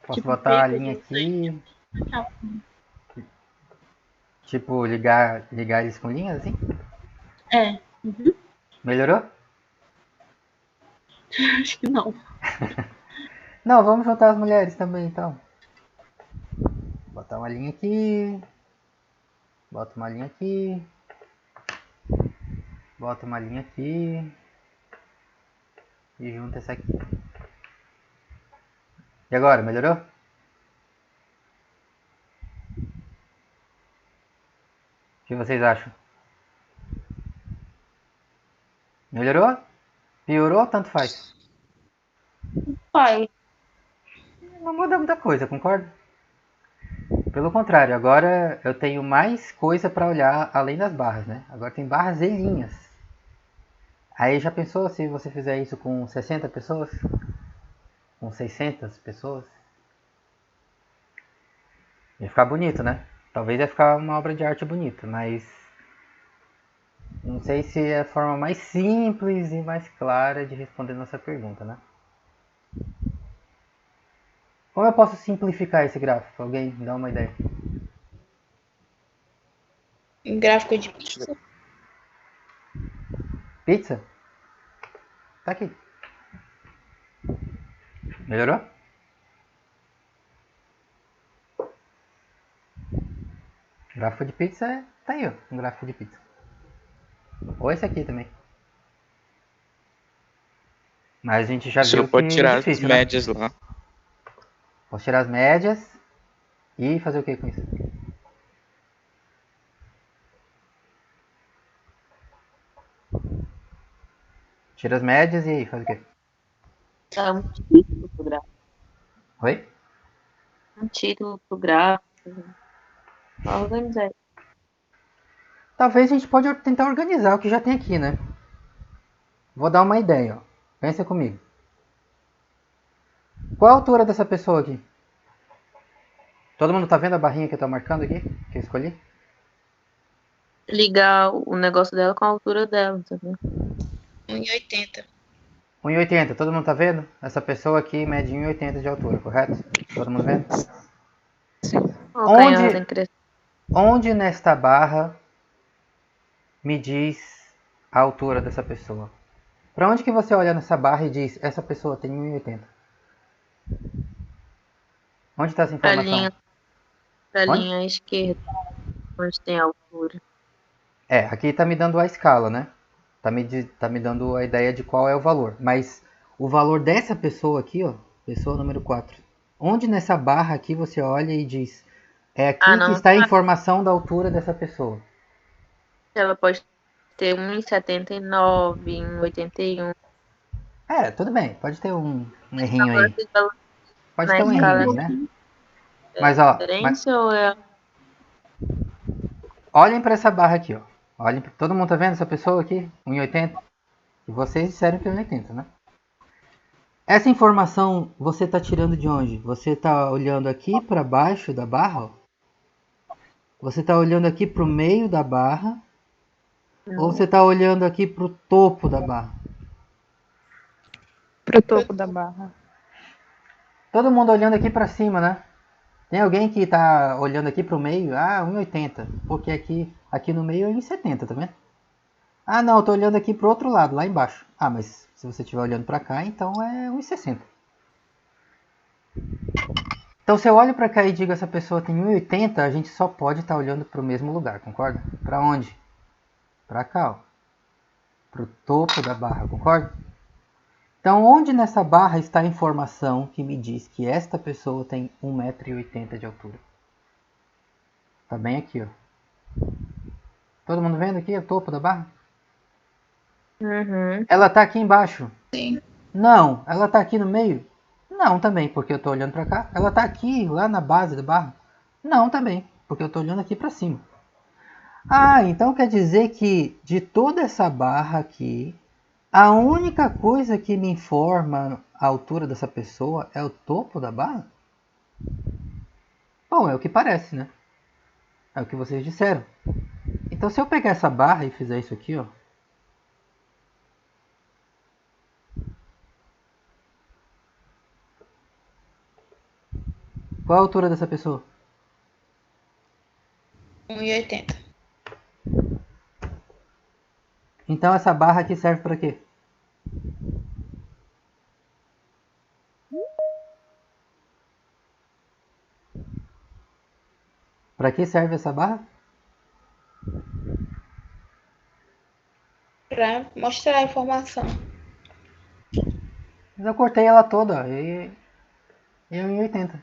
Posso tipo botar a peito, linha aqui, Não, tipo ligar eles com linhas assim? é. Uhum. Melhorou? Acho que não. Não, vamos juntar as mulheres também então. Botar uma linha aqui. Bota uma linha aqui. Bota uma linha aqui. E junta essa aqui. E agora, melhorou? O que vocês acham? Melhorou? Piorou? Tanto faz. Pai, Não muda muita coisa, concorda? Pelo contrário, agora eu tenho mais coisa para olhar além das barras, né? Agora tem barras e linhas. Aí já pensou se você fizer isso com 60 pessoas? Com 600 pessoas? Ia ficar bonito, né? Talvez ia ficar uma obra de arte bonita, mas não sei se é a forma mais simples e mais clara de responder nossa pergunta, né? Como eu posso simplificar esse gráfico? Alguém me dá uma ideia? Um gráfico de pizza. Pizza? Tá aqui. Melhorou? Gráfico de pizza tá aí, ó. Um gráfico de pizza. Ou esse aqui também. Mas a gente já O senhor viu pode que tirar é difícil, as né? médias lá. Posso tirar as médias e fazer o que com isso? Tira as médias e aí, faz o quê? dá um título pro gráfico. Oi? Um título pro gráfico. Só organizar. Talvez a gente pode tentar organizar o que já tem aqui, né? Vou dar uma ideia, ó. Pensa comigo. Qual a altura dessa pessoa aqui? Todo mundo tá vendo a barrinha que eu tô marcando aqui? Que eu escolhi? Ligar o negócio dela com a altura dela, tá vendo? 1,80. 1,80. Todo mundo tá vendo? Essa pessoa aqui mede 1,80 de altura, correto? Todo mundo vendo? Colocar em ordem crescente. Onde nesta barra me diz a altura dessa pessoa? Para onde que você olha nessa barra e diz, essa pessoa tem 1,80? Onde está essa informação? Pra linha esquerda, onde tem a altura. Aqui está me dando a escala, né? Tá me dando a ideia de qual é o valor. Mas o valor dessa pessoa aqui, ó, pessoa número 4. Onde nessa barra aqui você olha e diz, é aqui que está a informação da altura dessa pessoa. Ela pode ter 1,79, 1,81. Tudo bem. Pode ter um errinho aí. Pode ter um errinho, né? Mas, ó... Olhem para essa barra aqui, ó. Todo mundo tá vendo essa pessoa aqui? 1,80? E vocês disseram que é 1,80, né? Essa informação você está tirando de onde? Você está olhando aqui para baixo da barra? Ó. Você está olhando aqui para o meio da barra? Não. Ou você está olhando aqui para o topo da barra? Para o topo da barra. Todo mundo olhando aqui para cima, né? Tem alguém que está olhando aqui para o meio? 1,80. Porque aqui no meio é 1,70, tá vendo? Não, eu tô olhando aqui pro outro lado, lá embaixo. Mas se você estiver olhando para cá, então é 1,60. Então se eu olho para cá e digo essa pessoa tem 1,80, a gente só pode estar olhando para o mesmo lugar, concorda? Para onde? Para cá, ó. Pro topo da barra, concorda? Então onde nessa barra está a informação que me diz que esta pessoa tem 1,80 m de altura? Tá bem aqui, ó. Todo mundo vendo aqui o topo da barra? Uhum. Ela tá aqui embaixo? Sim. Não. Ela tá aqui no meio? Não, também, porque eu tô olhando pra cá. Ela tá aqui, lá na base da barra? Não, também, porque eu tô olhando aqui pra cima. Então quer dizer que de toda essa barra aqui, a única coisa que me informa a altura dessa pessoa é o topo da barra? Bom, é o que parece, né? É o que vocês disseram. Então se eu pegar essa barra e fizer isso aqui, ó. Qual a altura dessa pessoa? 1,80. Então essa barra aqui serve para quê? Para que serve essa barra? Para mostrar a informação. Mas eu cortei ela toda, ó, e é 1,80.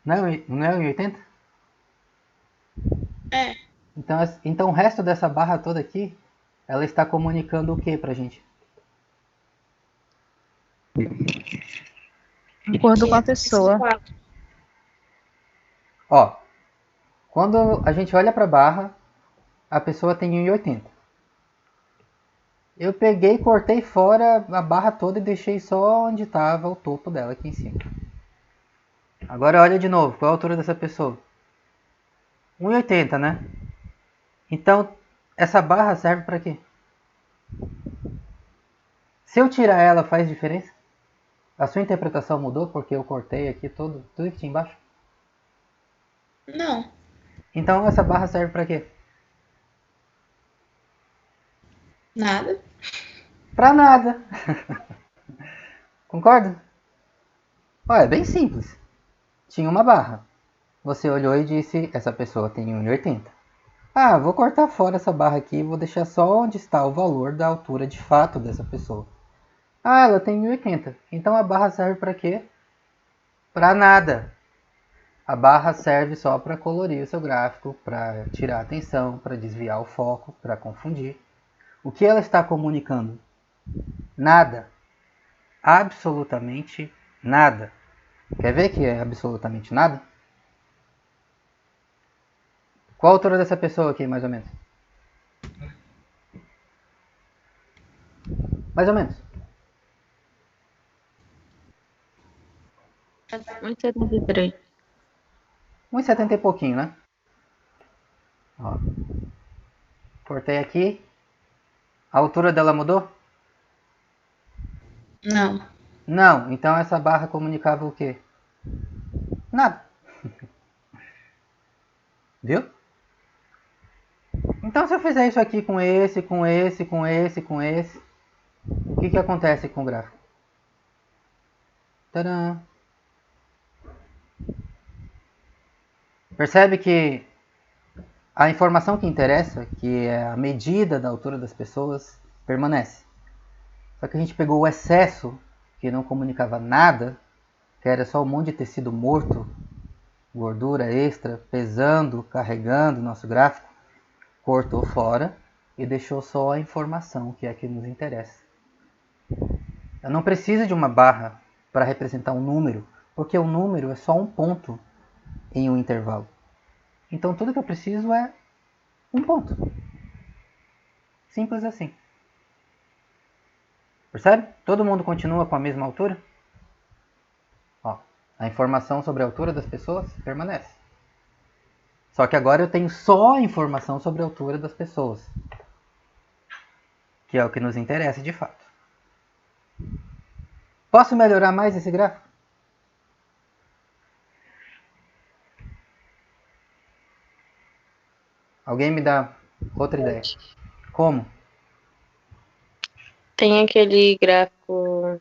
Não é 1,80? É. Então o resto dessa barra toda aqui, ela está comunicando o que pra gente? De acordo com a pessoa. Ó, quando a gente olha para a barra, a pessoa tem 1,80. Eu peguei, cortei fora a barra toda e deixei só onde estava o topo dela aqui em cima. Agora olha de novo, qual a altura dessa pessoa? 1,80, né? Então, essa barra serve para quê? Se eu tirar ela, faz diferença? A sua interpretação mudou porque eu cortei aqui tudo que tinha embaixo? Não. Então essa barra serve para quê? Nada. Para nada. Concorda? Olha, é bem simples. Tinha uma barra. Você olhou e disse, essa pessoa tem 1,80. Vou cortar fora essa barra aqui e vou deixar só onde está o valor da altura de fato dessa pessoa. Ela tem 1,80. Então a barra serve para quê? Para nada. A barra serve só para colorir o seu gráfico, para tirar a atenção, para desviar o foco, para confundir. O que ela está comunicando? Nada. Absolutamente nada. Quer ver que é absolutamente nada? Qual a altura dessa pessoa aqui, mais ou menos? Mais ou menos. 1,73. 1,70 e pouquinho, né? Ó. Cortei aqui. A altura dela mudou? Não. Não. Então essa barra comunicava o quê? Nada. Viu? Então se eu fizer isso aqui com esse, com esse, com esse, com esse, o que acontece com o gráfico? Tadã! Percebe que a informação que interessa, que é a medida da altura das pessoas, permanece. Só que a gente pegou o excesso, que não comunicava nada, que era só um monte de tecido morto, gordura extra, pesando, carregando o nosso gráfico, cortou fora e deixou só a informação, que é a que nos interessa. Eu não preciso de uma barra para representar um número, porque o número é só um ponto em um intervalo. Então tudo que eu preciso é um ponto. Simples assim. Percebe? Todo mundo continua com a mesma altura? Ó, a informação sobre a altura das pessoas permanece. Só que agora eu tenho só a informação sobre a altura das pessoas, que é o que nos interessa de fato. Posso melhorar mais esse gráfico? Alguém me dá outra ideia? Como? Tem aquele gráfico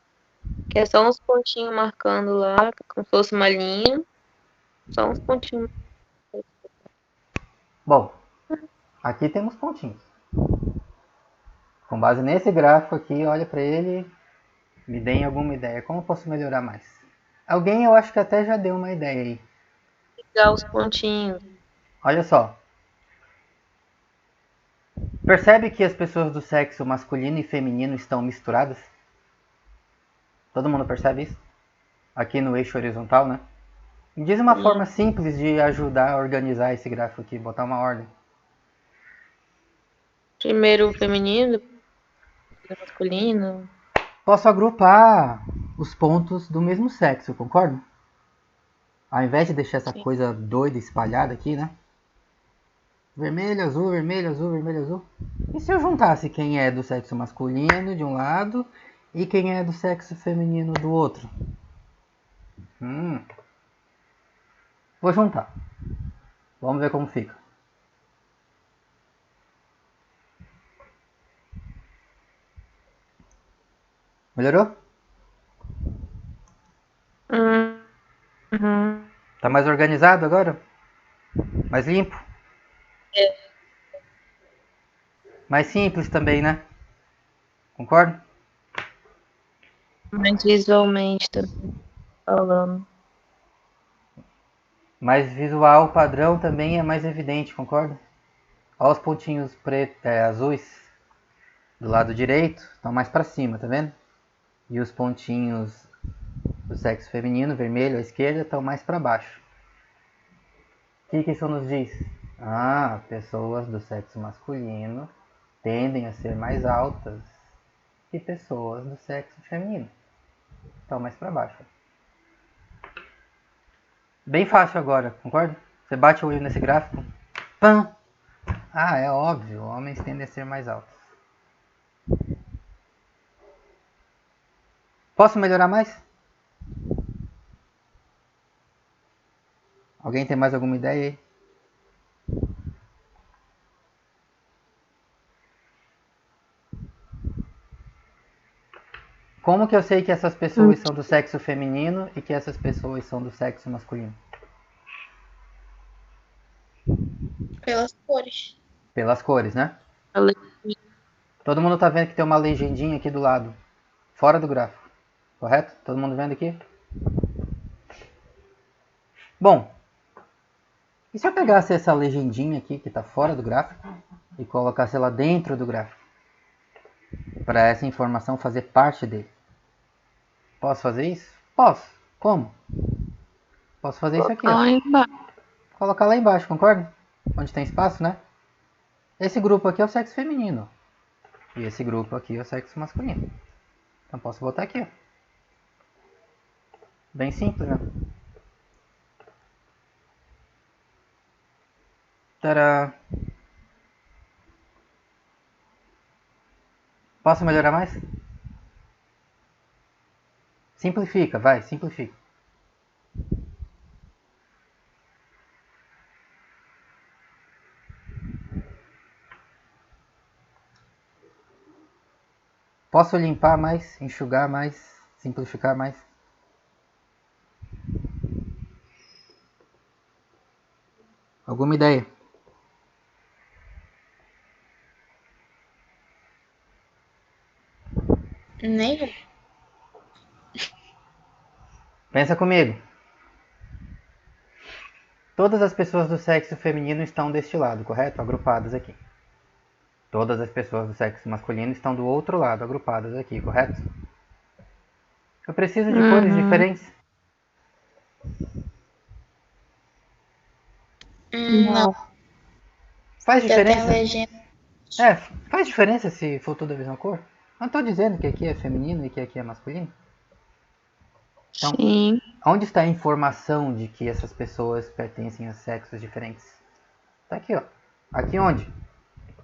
que é só uns pontinhos marcando lá, como se fosse uma linha. Só uns pontinhos. Bom, aqui temos pontinhos. Com base nesse gráfico aqui, olha para ele, me deem alguma ideia. Como eu posso melhorar mais? Alguém eu acho que até já deu uma ideia aí. Ligar os pontinhos. Olha só. Percebe que as pessoas do sexo masculino e feminino estão misturadas? Todo mundo percebe isso? Aqui no eixo horizontal, né? Me diz uma forma simples de ajudar a organizar esse gráfico aqui, botar uma ordem. Primeiro o feminino, depois o masculino. Posso agrupar os pontos do mesmo sexo, concorda? Ao invés de deixar essa coisa doida espalhada aqui, né? Vermelho, azul, vermelho, azul, vermelho, azul. E se eu juntasse quem é do sexo masculino de um lado e quem é do sexo feminino do outro? Vou juntar. Vamos ver como fica. Melhorou? Uhum. Tá mais organizado agora? Mais limpo? É. Mais simples também, né? Concorda? Mais visualmente também falando. Mais visual, padrão também é mais evidente, concorda? Olha os pontinhos azuis do lado direito, estão mais para cima, tá vendo? E os pontinhos do sexo feminino, vermelho à esquerda, estão mais para baixo. O que isso nos diz? Pessoas do sexo masculino tendem a ser mais altas que pessoas do sexo feminino. Estão mais para baixo. Bem fácil agora, concorda? Você bate o olho nesse gráfico. Pam! É óbvio, homens tendem a ser mais altos. Posso melhorar mais? Alguém tem mais alguma ideia aí? Como que eu sei que essas pessoas são do sexo feminino e que essas pessoas são do sexo masculino? Pelas cores. Pelas cores, né? Todo mundo tá vendo que tem uma legendinha aqui do lado, fora do gráfico, correto? Todo mundo vendo aqui? Bom, e se eu pegasse essa legendinha aqui que está fora do gráfico e colocasse ela dentro do gráfico, para essa informação fazer parte dele? Posso fazer isso? Posso. Como? Posso fazer isso aqui, ó. Colocar lá embaixo, concorda? Onde tem espaço, né? Esse grupo aqui é o sexo feminino. E esse grupo aqui é o sexo masculino. Então posso botar aqui, ó. Bem simples, né? Tará. Posso melhorar mais? Simplifica, vai, simplifica. Posso limpar mais, enxugar mais, simplificar mais? Alguma ideia? Nenhum. Pensa comigo. Todas as pessoas do sexo feminino estão deste lado, correto? Agrupadas aqui. Todas as pessoas do sexo masculino estão do outro lado, agrupadas aqui, correto? Eu preciso de cores diferentes? Não. Faz Já tem diferença? legenda. Faz diferença se for tudo da mesma cor? Não estou dizendo que aqui é feminino e que aqui é masculino. Então, Sim. onde está a informação de que essas pessoas pertencem a sexos diferentes? Está aqui, ó. Aqui onde?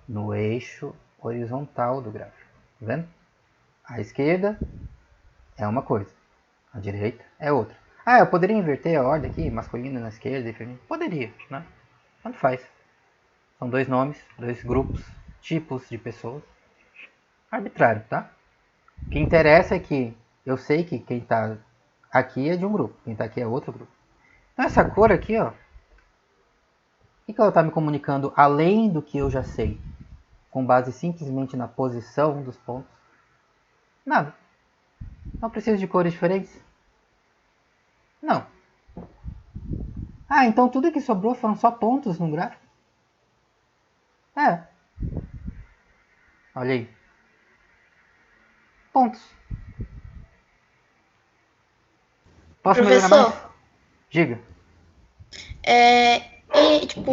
No eixo horizontal do gráfico. Tá vendo? A esquerda é uma coisa. A direita é outra. Eu poderia inverter a ordem aqui, masculino na esquerda e feminino? Poderia, né? Tanto faz. São dois nomes, dois grupos, tipos de pessoas. Arbitrário, tá? O que interessa é que eu sei que quem está aqui é de um grupo, quem está aqui é outro grupo. Então essa cor aqui, ó, o que ela está me comunicando além do que eu já sei? Com base simplesmente na posição dos pontos? Nada. Não preciso de cores diferentes? Não. Então tudo que sobrou foram só pontos no gráfico? Olha aí. Pontos. Posso melhorar mais? Professor, Diga.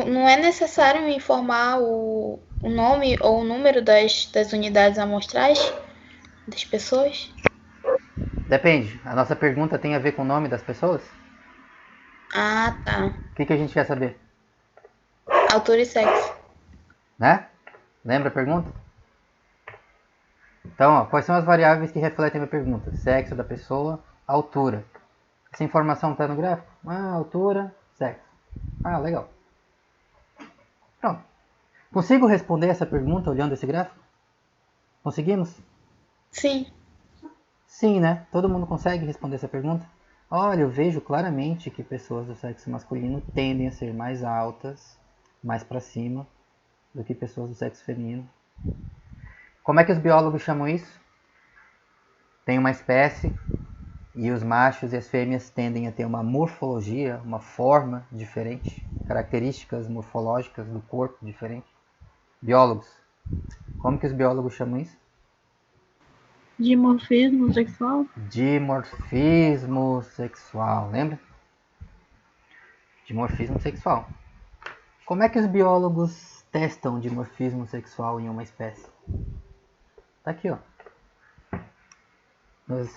não é necessário informar o nome ou o número das unidades amostrais das pessoas? Depende. A nossa pergunta tem a ver com o nome das pessoas? Ah, tá. O que a gente quer saber? Altura e sexo. Né? Lembra a pergunta? Então, ó, quais são as variáveis que refletem a minha pergunta? Sexo da pessoa, altura. Essa informação está no gráfico? Altura, sexo. Legal. Pronto. Consigo responder essa pergunta olhando esse gráfico? Conseguimos? Sim. Sim, né? Todo mundo consegue responder essa pergunta? Olha, eu vejo claramente que pessoas do sexo masculino tendem a ser mais altas, mais para cima, do que pessoas do sexo feminino. Como é que os biólogos chamam isso? Tem uma espécie e os machos e as fêmeas tendem a ter uma morfologia, uma forma diferente, características morfológicas do corpo diferentes. Biólogos. Como que os biólogos chamam isso? Dimorfismo sexual? Dimorfismo sexual, lembra? Dimorfismo sexual. Como é que os biólogos testam dimorfismo sexual em uma espécie? Tá aqui, ó. Nós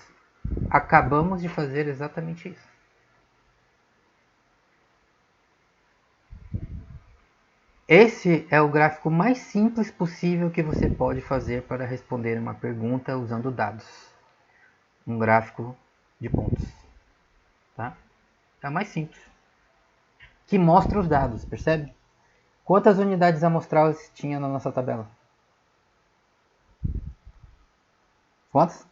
acabamos de fazer exatamente isso. Esse é o gráfico mais simples possível que você pode fazer para responder uma pergunta usando dados. Um gráfico de pontos. Tá? É o mais simples. Que mostra os dados, percebe? Quantas unidades amostrais tinha na nossa tabela? Quantas?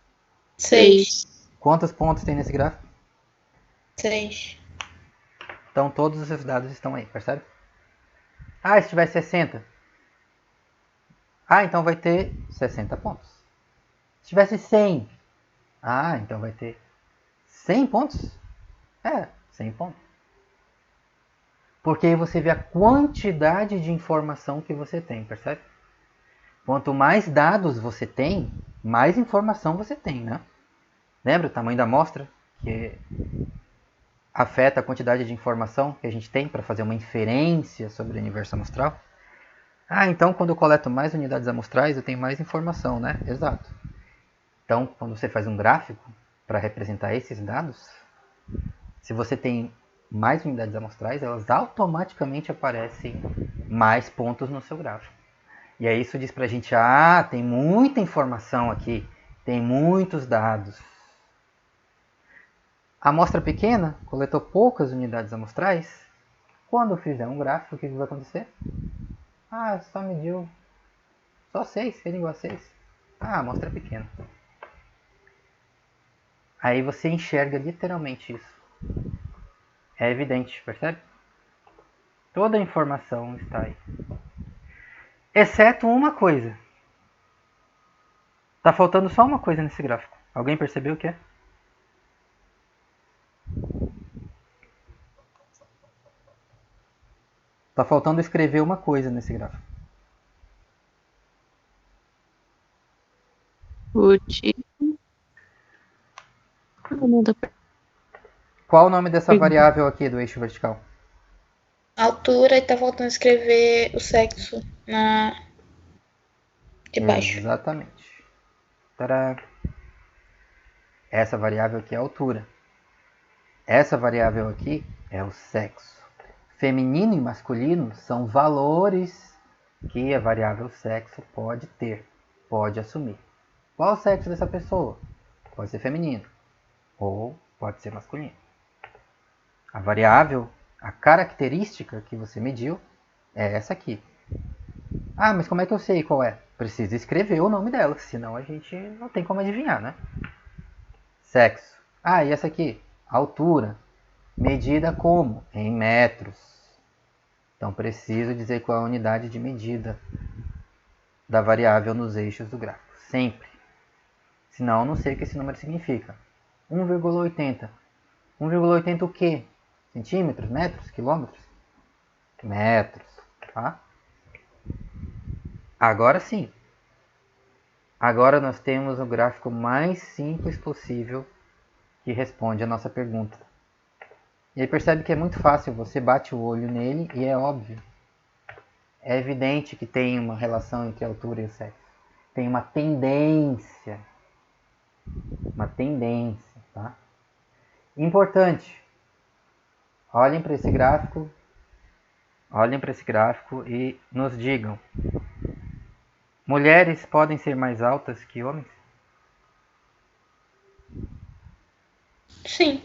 6. Quantos pontos tem nesse gráfico? 6. Então todos os seus dados estão aí, percebe? Se tiver 60. Então vai ter 60 pontos. Se tivesse 100. Então vai ter 100 pontos? 100 pontos. Porque aí você vê a quantidade de informação que você tem, percebe? Quanto mais dados você tem, mais informação você tem, né? Lembra o tamanho da amostra? Que afeta a quantidade de informação que a gente tem para fazer uma inferência sobre o universo amostral. Então quando eu coleto mais unidades amostrais, eu tenho mais informação, né? Exato. Então, quando você faz um gráfico para representar esses dados, se você tem mais unidades amostrais, elas automaticamente aparecem mais pontos no seu gráfico. E aí isso diz pra gente, tem muita informação aqui, tem muitos dados. A amostra pequena coletou poucas unidades amostrais. Quando eu fizer um gráfico, o que vai acontecer? Só mediu só 6, ele igual a 6. A amostra é pequena. Aí você enxerga literalmente isso. É evidente, percebe? Toda a informação está aí. Exceto uma coisa. Tá faltando só uma coisa nesse gráfico. Alguém percebeu o que é? Tá faltando escrever uma coisa nesse gráfico. O tipo. Qual o nome dessa variável aqui do eixo vertical? Altura, e tá faltando escrever o sexo de baixo. Exatamente. Tadá. Essa variável aqui é a altura. Essa variável aqui é o sexo. Feminino e masculino são valores que a variável sexo pode ter, pode assumir. Qual o sexo dessa pessoa? Pode ser feminino ou pode ser masculino. A variável, a característica que você mediu é essa aqui. Mas como é que eu sei qual é? Precisa escrever o nome dela, senão a gente não tem como adivinhar, né? Sexo. E essa aqui? Altura. Medida como? Em metros. Então preciso dizer qual é a unidade de medida da variável nos eixos do gráfico. Sempre. Senão eu não sei o que esse número significa. 1,80. 1,80 o quê? Centímetros, metros, quilômetros? Metros. Tá? Agora sim. Agora nós temos o gráfico mais simples possível que responde a nossa pergunta. E aí percebe que é muito fácil, você bate o olho nele e é óbvio. É evidente que tem uma relação entre a altura e o sexo. Tem uma tendência. Uma tendência, tá? Importante. Olhem para esse gráfico. Olhem para esse gráfico e nos digam. Mulheres podem ser mais altas que homens? Sim.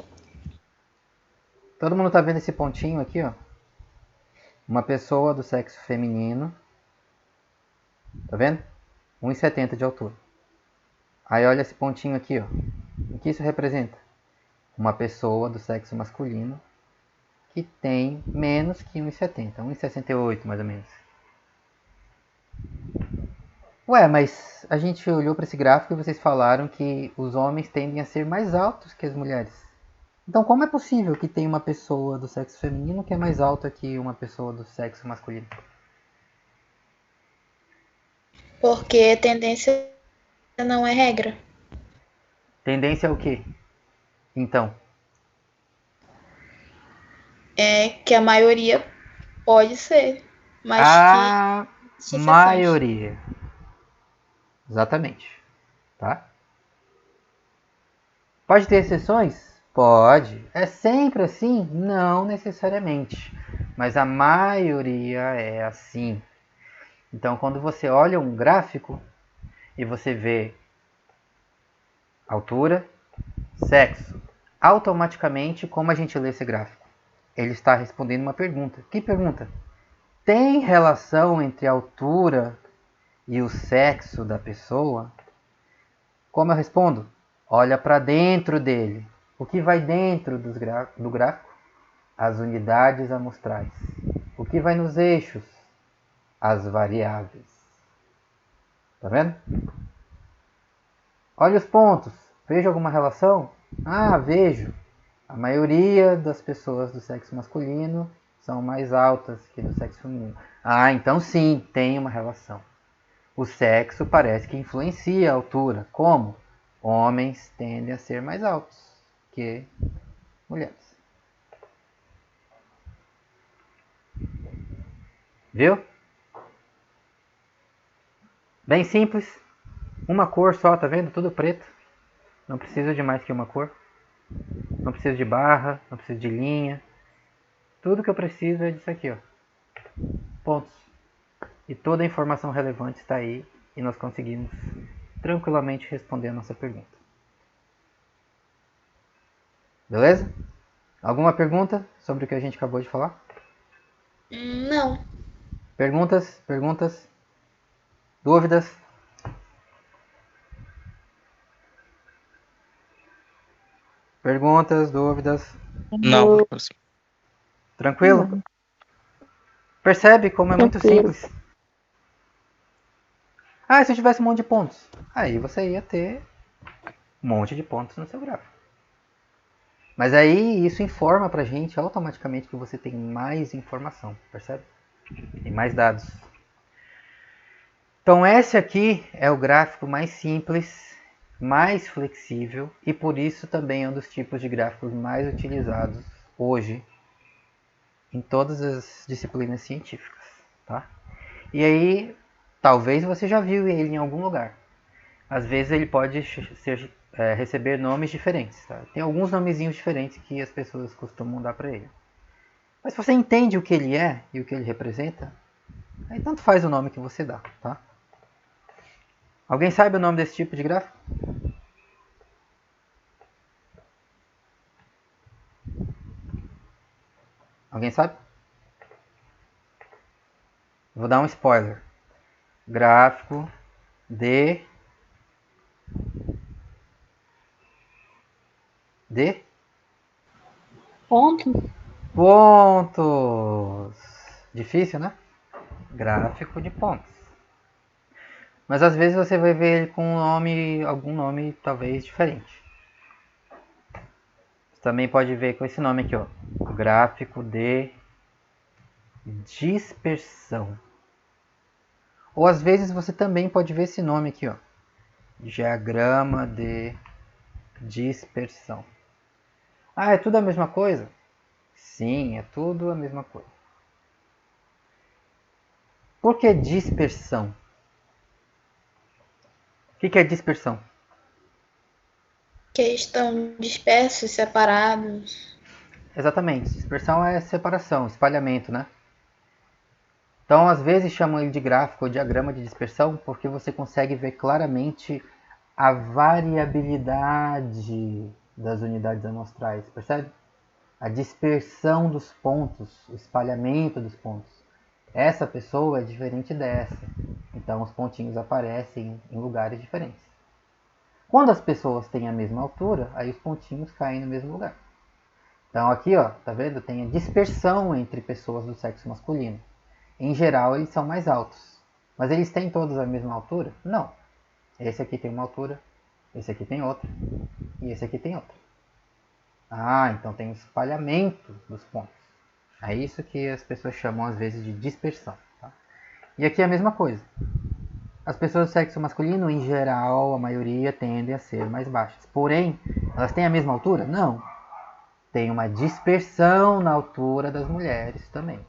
Todo mundo está vendo esse pontinho aqui, ó? Uma pessoa do sexo feminino. Tá vendo? 1,70 de altura. Aí olha esse pontinho aqui, ó. O que isso representa? Uma pessoa do sexo masculino que tem menos que 1,70. 1,68 mais ou menos. Mas a gente olhou para esse gráfico e vocês falaram que os homens tendem a ser mais altos que as mulheres. Então como é possível que tenha uma pessoa do sexo feminino que é mais alta que uma pessoa do sexo masculino? Porque tendência não é regra. Tendência é o quê? Então? É que a maioria pode ser. Mas a maioria. Exatamente. Tá? Pode ter exceções? Pode. É sempre assim? Não necessariamente. Mas a maioria é assim. Então, quando você olha um gráfico e você vê altura, sexo, automaticamente, como a gente lê esse gráfico? Ele está respondendo uma pergunta. Que pergunta? Tem relação entre a altura e o sexo da pessoa? Como eu respondo? Olha para dentro dele. O que vai dentro do gráfico? As unidades amostrais. O que vai nos eixos? As variáveis. Tá vendo? Olha os pontos. Vejo alguma relação? Vejo. A maioria das pessoas do sexo masculino são mais altas que do sexo feminino. Então sim, tem uma relação. O sexo parece que influencia a altura. Como? Homens tendem a ser mais altos que mulheres. Viu? Bem simples. Uma cor só, tá vendo? Tudo preto. Não precisa de mais que uma cor. Não preciso de barra, não preciso de linha. Tudo que eu preciso é disso aqui, ó. pontos. E toda a informação relevante está aí e nós conseguimos tranquilamente responder a nossa pergunta. Beleza? Alguma pergunta sobre o que a gente acabou de falar? Não. Perguntas? Dúvidas? Perguntas, dúvidas? Não, professor. Tranquilo? Percebe como é muito simples? Ah, se eu tivesse um monte de pontos. Aí você ia ter um monte de pontos no seu gráfico. Mas aí isso informa pra gente automaticamente que você tem mais informação, percebe? Tem mais dados. Então esse aqui é o gráfico mais simples, mais flexível e por isso também é um dos tipos de gráficos mais utilizados hoje em todas as disciplinas científicas, tá? E aí, talvez você já viu ele em algum lugar. Às vezes ele pode receber nomes diferentes, tá? Tem alguns nomezinhos diferentes que as pessoas costumam dar para ele. Mas se você entende o que ele é e o que ele representa, aí tanto faz o nome que você dá, tá? Alguém sabe o nome desse tipo de gráfico? Alguém sabe? Vou dar um spoiler. Gráfico de pontos. Difícil, né? Gráfico de pontos. Mas às vezes você vai ver ele com algum nome talvez diferente. Você também pode ver com esse nome aqui, ó. Gráfico de dispersão. Ou às vezes você também pode ver esse nome aqui, ó. Diagrama de dispersão. Ah, é tudo a mesma coisa? Sim, é tudo a mesma coisa. Por que dispersão? O que é dispersão? Que estão dispersos, separados. Exatamente. Dispersão é separação, espalhamento, né? Então, às vezes chamam ele de gráfico ou diagrama de dispersão porque você consegue ver claramente a variabilidade das unidades amostrais, percebe? A dispersão dos pontos, o espalhamento dos pontos. Essa pessoa é diferente dessa, então os pontinhos aparecem em lugares diferentes. Quando as pessoas têm a mesma altura, aí os pontinhos caem no mesmo lugar. Então aqui, ó, tá vendo? Tem a dispersão entre pessoas do sexo masculino. Em geral, eles são mais altos. Mas eles têm todos a mesma altura? Não. Esse aqui tem uma altura, esse aqui tem outra, e esse aqui tem outra. Ah, então tem o espalhamento dos pontos. É isso que as pessoas chamam às vezes de dispersão. Tá? E aqui é a mesma coisa. As pessoas do sexo masculino, em geral, a maioria tendem a ser mais baixas. Porém, elas têm a mesma altura? Não. Tem uma dispersão na altura das mulheres também.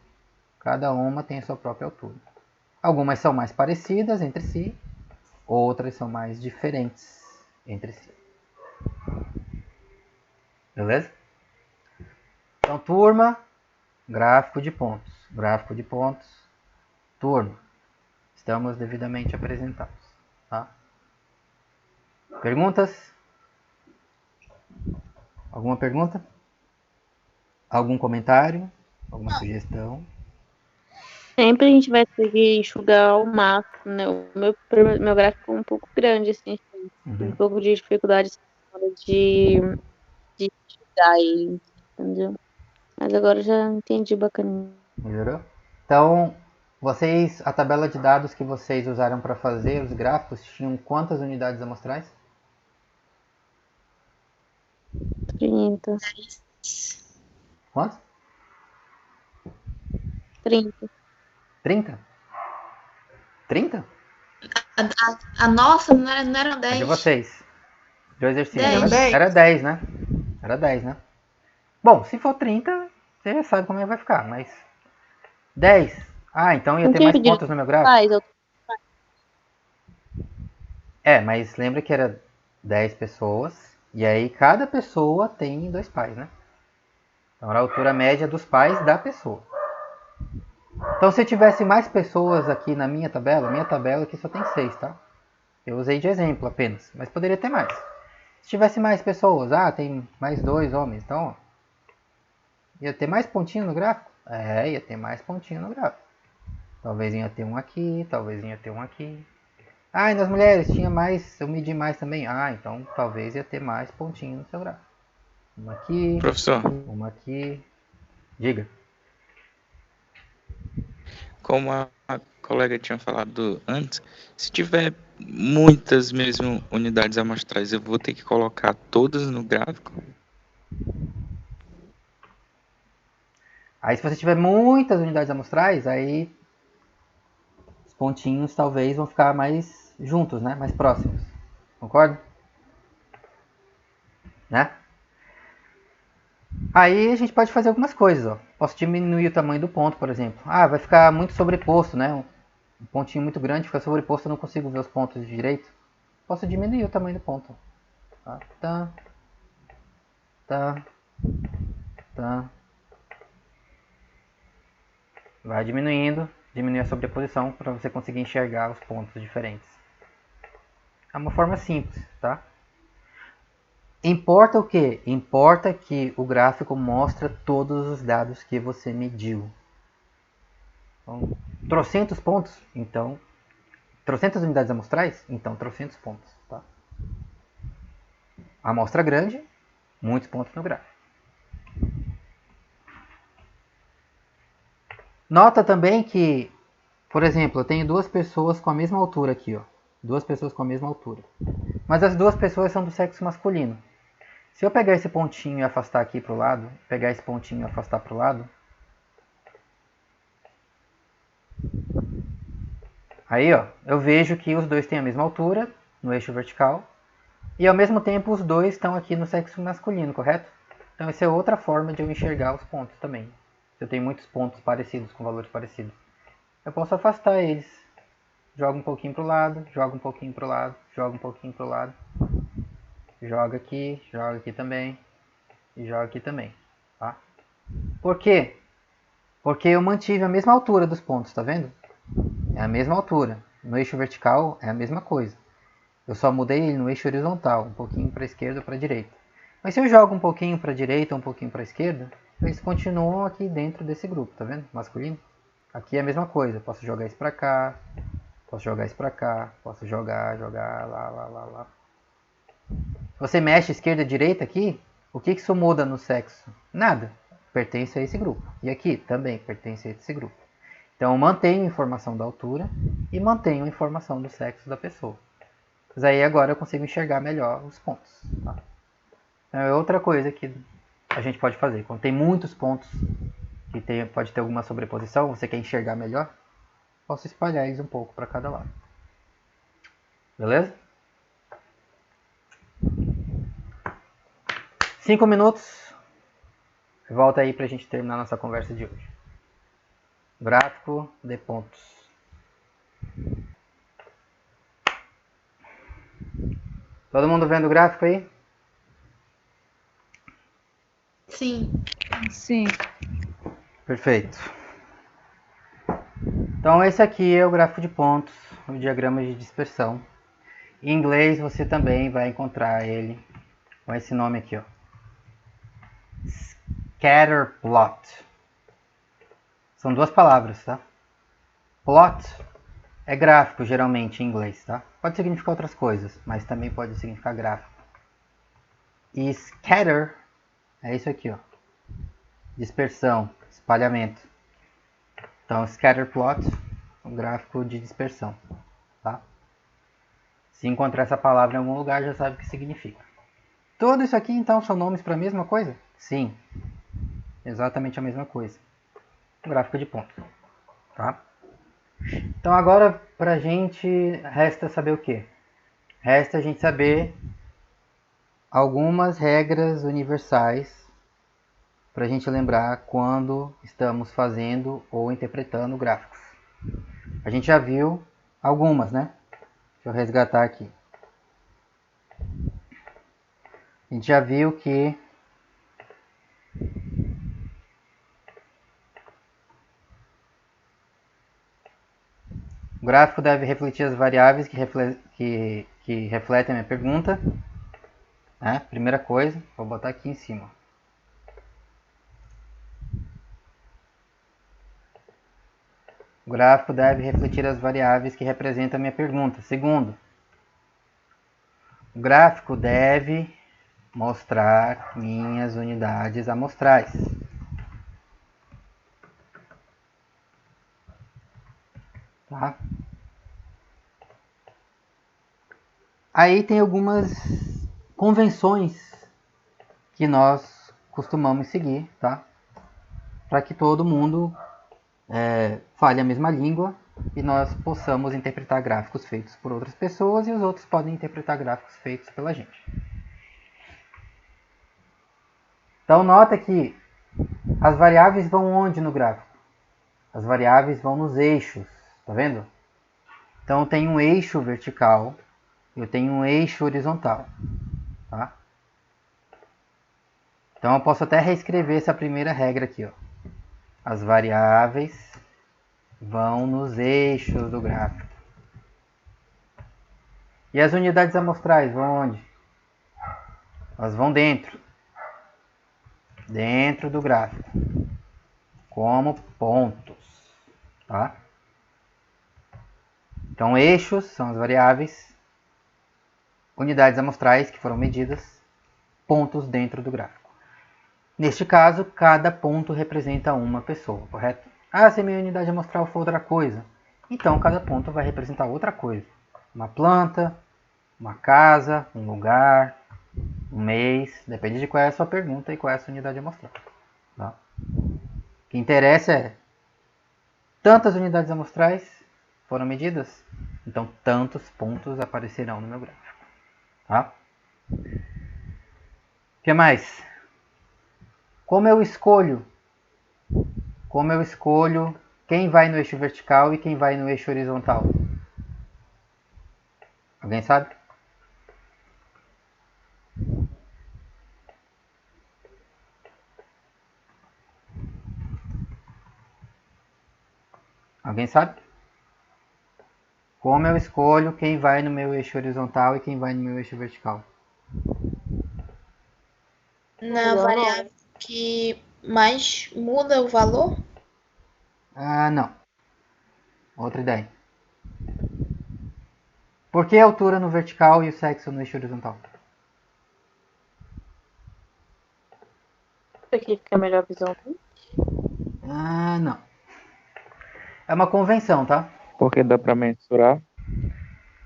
Cada uma tem a sua própria altura. Algumas são mais parecidas entre si, outras são mais diferentes entre si. Beleza? Então, turma, gráfico de pontos. Gráfico de pontos, turma. Estamos devidamente apresentados. Tá? Perguntas? Alguma pergunta? Algum comentário? Alguma sugestão? Sempre a gente vai ter que enxugar ao máximo, né? O meu gráfico é um pouco grande, assim. Tem um pouco de dificuldade na hora de enxugar ele, entendeu? Mas agora eu já entendi bacaninha. Melhorou? Então, a tabela de dados que vocês usaram para fazer os gráficos tinham quantas unidades amostrais? 30. Quantos? 30. 30? 30? A nossa não eram A 10. de vocês. Do exercício. 10. Era 10, né? Era 10, né? Bom, se for 30, você já sabe como é que vai ficar, mas 10. Ah, então ia ter mais pontos no meu gráfico? É, mas lembra que era 10 pessoas, e aí cada pessoa tem 2 pais, né? Então era a altura média dos pais da pessoa. Então se tivesse mais pessoas aqui na minha tabela aqui só tem 6, tá? Eu usei de exemplo apenas, mas poderia ter mais. Se tivesse mais pessoas, tem mais 2 homens, então ó, ia ter mais pontinho no gráfico? Ia ter mais pontinho no gráfico. Talvez ia ter um aqui, talvez ia ter um aqui. E nas mulheres tinha mais, eu medi mais também. Então talvez ia ter mais pontinho no seu gráfico. Uma aqui, Professor, uma aqui. Diga. como a colega tinha falado antes, se tiver muitas mesmo unidades amostrais, eu vou ter que colocar todas no gráfico? Aí se você tiver muitas unidades amostrais, aí os pontinhos talvez vão ficar mais juntos, né? Mais próximos. Concorda? Né? Aí a gente pode fazer algumas coisas, ó. Posso diminuir o tamanho do ponto, por exemplo. Vai ficar muito sobreposto, né? Um pontinho muito grande fica sobreposto, eu não consigo ver os pontos de direito. Posso diminuir o tamanho do ponto. Tá. Vai diminuindo, diminui a sobreposição para você conseguir enxergar os pontos diferentes. É uma forma simples, tá? Importa o quê? Importa que o gráfico mostra todos os dados que você mediu. Então, trocentos pontos, então, trocentas unidades amostrais, então trocentos pontos, tá? Amostra grande, muitos pontos no gráfico. Nota também que, por exemplo, eu tenho 2 pessoas com a mesma altura aqui, ó. 2 pessoas com a mesma altura. Mas as 2 pessoas são do sexo masculino. Se eu pegar esse pontinho e afastar aqui para o lado, pegar esse pontinho e afastar para o lado, aí ó, eu vejo que os dois têm a mesma altura no eixo vertical e ao mesmo tempo os dois estão aqui no sexo masculino, correto? Então essa é outra forma de eu enxergar os pontos também. Se eu tenho muitos pontos parecidos, com valores parecidos, eu posso afastar eles. Joga um pouquinho para o lado, joga um pouquinho para o lado, joga um pouquinho para o lado. Joga aqui também e joga aqui também, tá? Por quê? Porque eu mantive a mesma altura dos pontos, tá vendo? É a mesma altura. No eixo vertical é a mesma coisa. Eu só mudei ele no eixo horizontal, um pouquinho para a esquerda ou para a direita. Mas se eu jogo um pouquinho para a direita ou um pouquinho para a esquerda, eles continuam aqui dentro desse grupo, tá vendo? Masculino. Aqui é a mesma coisa. Posso jogar isso para cá, posso jogar isso para cá, posso jogar lá. Se você mexe esquerda e direita aqui, o que isso muda no sexo? Nada. Pertence a esse grupo. E aqui também pertence a esse grupo. Então eu mantenho a informação da altura e mantenho a informação do sexo da pessoa. Mas aí agora eu consigo enxergar melhor os pontos. Tá? Então é outra coisa que a gente pode fazer. Quando tem muitos pontos que pode ter alguma sobreposição, você quer enxergar melhor, posso espalhar eles um pouco para cada lado. Beleza? 5 minutos. Volta aí para a gente terminar nossa conversa de hoje. Gráfico de pontos. Todo mundo vendo o gráfico aí? Sim. Sim. Perfeito. Então esse aqui é o gráfico de pontos, o diagrama de dispersão. Em inglês você também vai encontrar ele com esse nome aqui, ó. Scatter plot. São 2 palavras, tá? Plot é gráfico, geralmente, em inglês, tá? Pode significar outras coisas, mas também pode significar gráfico. E scatter é isso aqui, ó. Dispersão, espalhamento. Então, scatter plot, um gráfico de dispersão, tá? Se encontrar essa palavra em algum lugar, já sabe o que significa. Tudo isso aqui, então, são nomes para a mesma coisa? Sim, exatamente a mesma coisa. Um gráfico de pontos, tá? Então agora pra gente resta saber o quê? Resta a gente saber algumas regras universais para a gente lembrar quando estamos fazendo ou interpretando gráficos. A gente já viu algumas, né? Deixa eu resgatar aqui. A gente já viu que O gráfico deve refletir as variáveis que refletem a minha pergunta. Né? Primeira coisa, vou botar aqui em cima. O gráfico deve refletir as variáveis que representam a minha pergunta. Segundo, o gráfico deve mostrar minhas unidades amostrais. Tá? Aí tem algumas convenções que nós costumamos seguir, tá? Para que todo mundo fale a mesma língua e nós possamos interpretar gráficos feitos por outras pessoas e os outros podem interpretar gráficos feitos pela gente. Então nota que as variáveis vão onde no gráfico? As variáveis vão nos eixos, tá vendo? Então eu tenho um eixo vertical, eu tenho um eixo horizontal, tá? Então eu posso até reescrever essa primeira regra aqui, ó. As variáveis vão nos eixos do gráfico. E as unidades amostrais vão onde? Elas vão dentro do gráfico, como pontos, tá? Então eixos são as variáveis, unidades amostrais que foram medidas, pontos dentro do gráfico. Neste caso, cada ponto representa uma pessoa, correto? Ah, se a minha unidade amostral for outra coisa, então cada ponto vai representar outra coisa. Uma planta, uma casa, um lugar, um mês, depende de qual é a sua pergunta e qual é a sua unidade amostral. Tá? O que interessa é, tantas unidades amostrais foram medidas, então tantos pontos aparecerão no meu gráfico. Tá? O que mais? Como eu escolho quem vai no eixo vertical e quem vai no eixo horizontal? Alguém sabe? Alguém sabe? Como eu escolho quem vai no meu eixo horizontal e quem vai no meu eixo vertical? Na variável que mais muda o valor? Ah, não. Outra ideia. Por que a altura no vertical e o sexo no eixo horizontal? Aqui fica a melhor visão. Ah, não. É uma convenção, tá? Porque dá para mensurar.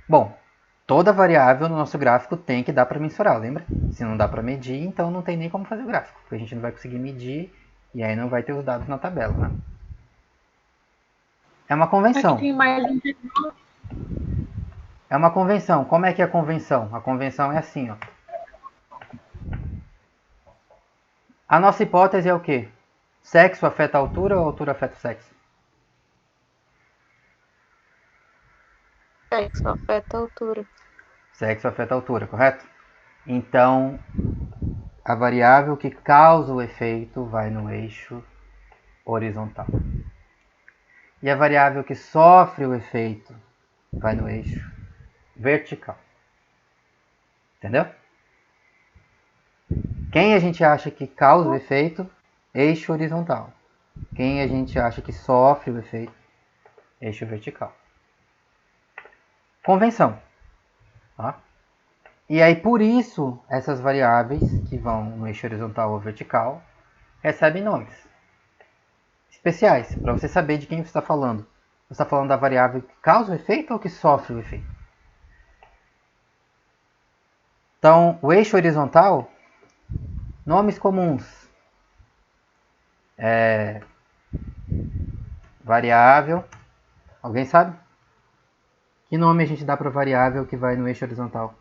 Bom, toda variável no nosso gráfico tem que dar para mensurar, lembra? Se não dá para medir, então não tem nem como fazer o gráfico, porque a gente não vai conseguir medir e aí não vai ter os dados na tabela, né? É uma convenção. Aqui tem mais um. É uma convenção. Como é que é a convenção? A convenção é assim, ó. A nossa hipótese é o quê? Sexo afeta a altura ou a altura afeta o sexo? Sexo afeta a altura. Sexo afeta a altura, correto? Então, a variável que causa o efeito vai no eixo horizontal. E a variável que sofre o efeito vai no eixo vertical. Entendeu? Quem a gente acha que causa o efeito? Eixo horizontal. Quem a gente acha que sofre o efeito? Eixo vertical. Convenção. Tá? E aí, por isso, essas variáveis que vão no eixo horizontal ou vertical recebem nomes especiais, para você saber de quem você está falando. Você está falando da variável que causa o efeito ou que sofre o efeito? Então, o eixo horizontal, nomes comuns. Variável. Alguém sabe? Que nome a gente dá para a variável que vai no eixo horizontal?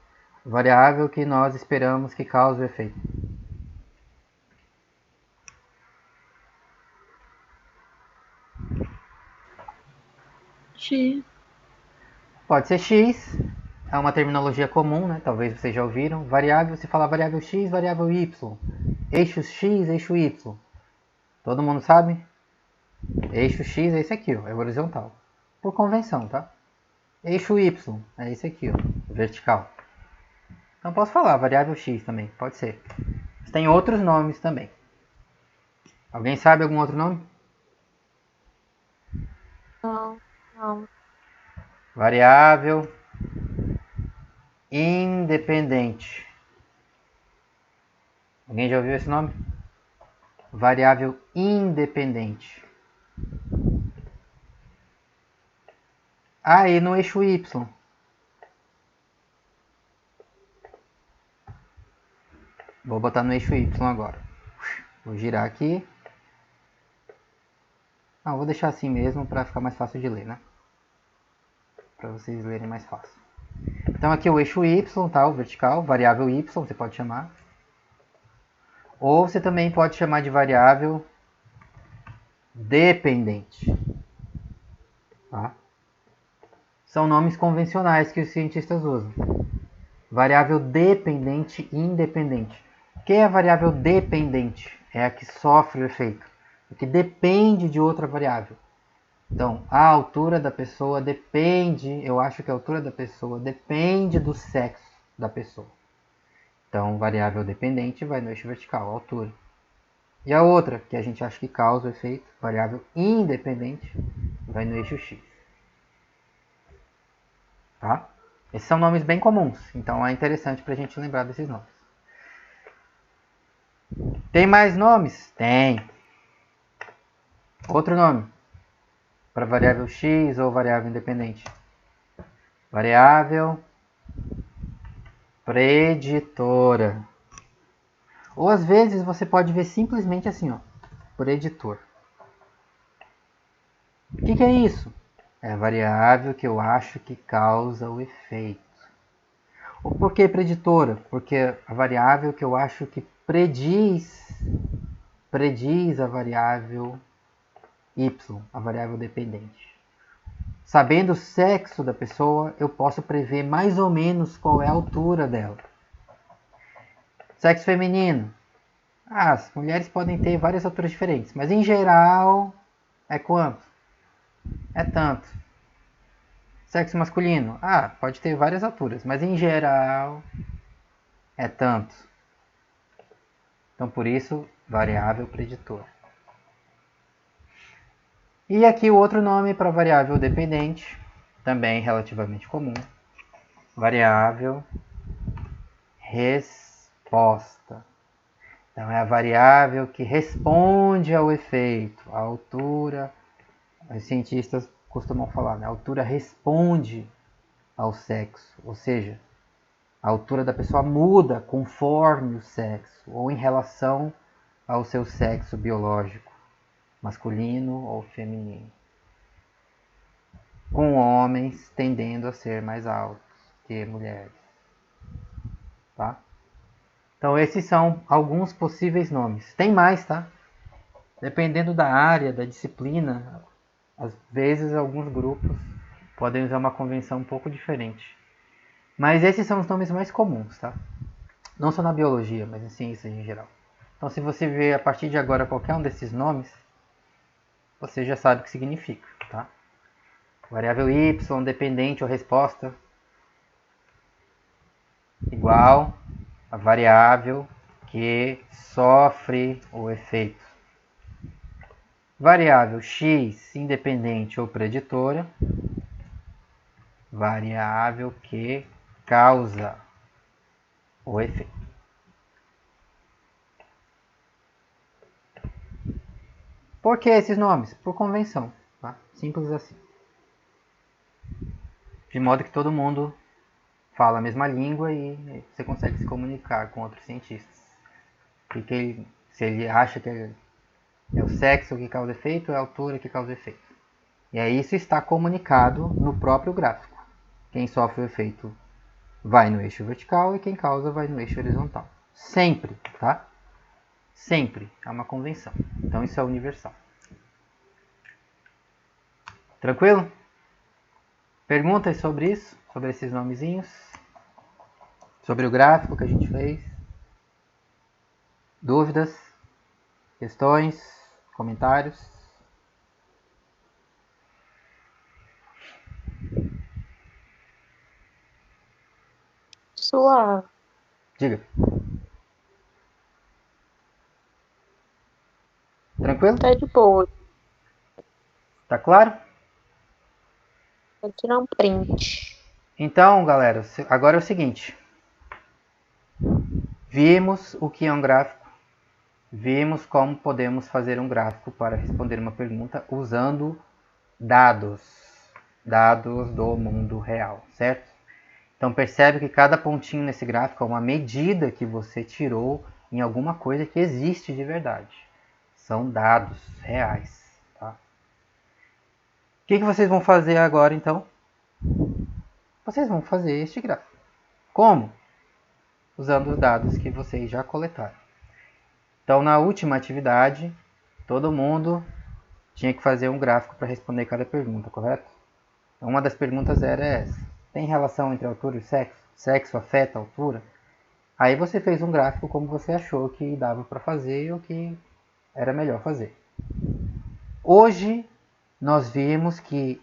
Variável que nós esperamos que cause o efeito. X. Pode ser x, é uma terminologia comum, né? Talvez vocês já ouviram. Variável, se fala variável x, variável y. Eixo x, eixo y. Todo mundo sabe? Eixo x é esse aqui, ó, é horizontal. Por convenção, tá? eixo Y, é esse aqui, ó, vertical. Então posso falar variável x também, pode ser. Mas tem outros nomes também. Alguém sabe algum outro nome? Não. Variável independente. Alguém já ouviu esse nome? Variável independente. Aí no eixo Y. Vou botar no eixo Y agora. Vou girar aqui. Não, vou deixar assim mesmo para ficar mais fácil de ler, né? Para vocês lerem mais fácil. Então aqui o eixo Y, tá? O vertical, variável Y, você pode chamar. Ou você também pode chamar de variável dependente. Tá? São nomes convencionais que os cientistas usam. Variável dependente e independente. O que é a variável dependente? É a que sofre o efeito. A que depende de outra variável. Então, a altura da pessoa depende, eu acho que a altura da pessoa depende do sexo da pessoa. Então, variável dependente vai no eixo vertical, a altura. E a outra, que a gente acha que causa o efeito, variável independente, vai no eixo X. Tá? Esses são nomes bem comuns, então é interessante para a gente lembrar desses nomes. Tem mais nomes? Tem. Outro nome para variável x ou variável independente. Variável preditora. Ou às vezes você pode ver simplesmente assim, ó, preditor. O que é isso? É a variável que eu acho que causa o efeito. Ou por que preditora? Porque a variável que eu acho que prediz a variável y, a variável dependente. Sabendo o sexo da pessoa, eu posso prever mais ou menos qual é a altura dela. Sexo feminino. As mulheres podem ter várias alturas diferentes, mas em geral é quanto? É tanto. Sexo masculino. Pode ter várias alturas, mas em geral é tanto. Então por isso, variável preditor. E aqui o outro nome para variável dependente, também relativamente comum. Variável resposta. Então é a variável que responde ao efeito. A altura, os cientistas costumam falar, né? A altura responde ao sexo. Ou seja, a altura da pessoa muda conforme o sexo ou em relação ao seu sexo biológico, masculino ou feminino. Com homens tendendo a ser mais altos que mulheres. Tá? Então esses são alguns possíveis nomes. Tem mais, tá? Dependendo da área, da disciplina, às vezes alguns grupos podem usar uma convenção um pouco diferente. Mas esses são os nomes mais comuns, tá? Não só na biologia, mas em ciências em geral. Então se você ver a partir de agora qualquer um desses nomes, você já sabe o que significa, tá? Variável y, dependente ou resposta, igual a variável que sofre o efeito. Variável x, independente ou preditora. Variável que causa o efeito. Por que esses nomes? Por convenção. Tá? Simples assim. De modo que todo mundo fala a mesma língua e você consegue se comunicar com outros cientistas. Porque se ele acha que é o sexo que causa efeito, é a altura que causa efeito. E aí isso está comunicado no próprio gráfico. Quem sofre o efeito vai no eixo vertical e quem causa vai no eixo horizontal. Sempre, tá? Sempre. É uma convenção. Então isso é universal. Tranquilo? Perguntas sobre isso? Sobre esses nomezinhos? Sobre o gráfico que a gente fez? Dúvidas? Questões? Comentários? suave. Diga. Tranquilo? Tá de boa. Tá claro? Vou tirar um print. Então, galera, agora é o seguinte. Vimos o que é um gráfico. Vimos como podemos fazer um gráfico para responder uma pergunta usando dados. Dados do mundo real, certo? Então percebe que cada pontinho nesse gráfico é uma medida que você tirou em alguma coisa que existe de verdade. São dados reais. Tá? O que vocês vão fazer agora então? Vocês vão fazer este gráfico. Como? Usando os dados que vocês já coletaram. Então na última atividade, todo mundo tinha que fazer um gráfico para responder cada pergunta, correto? Uma das perguntas era essa. Tem relação entre altura e sexo? Sexo afeta a altura? Aí você fez um gráfico como você achou que dava para fazer ou que era melhor fazer. Hoje nós vimos que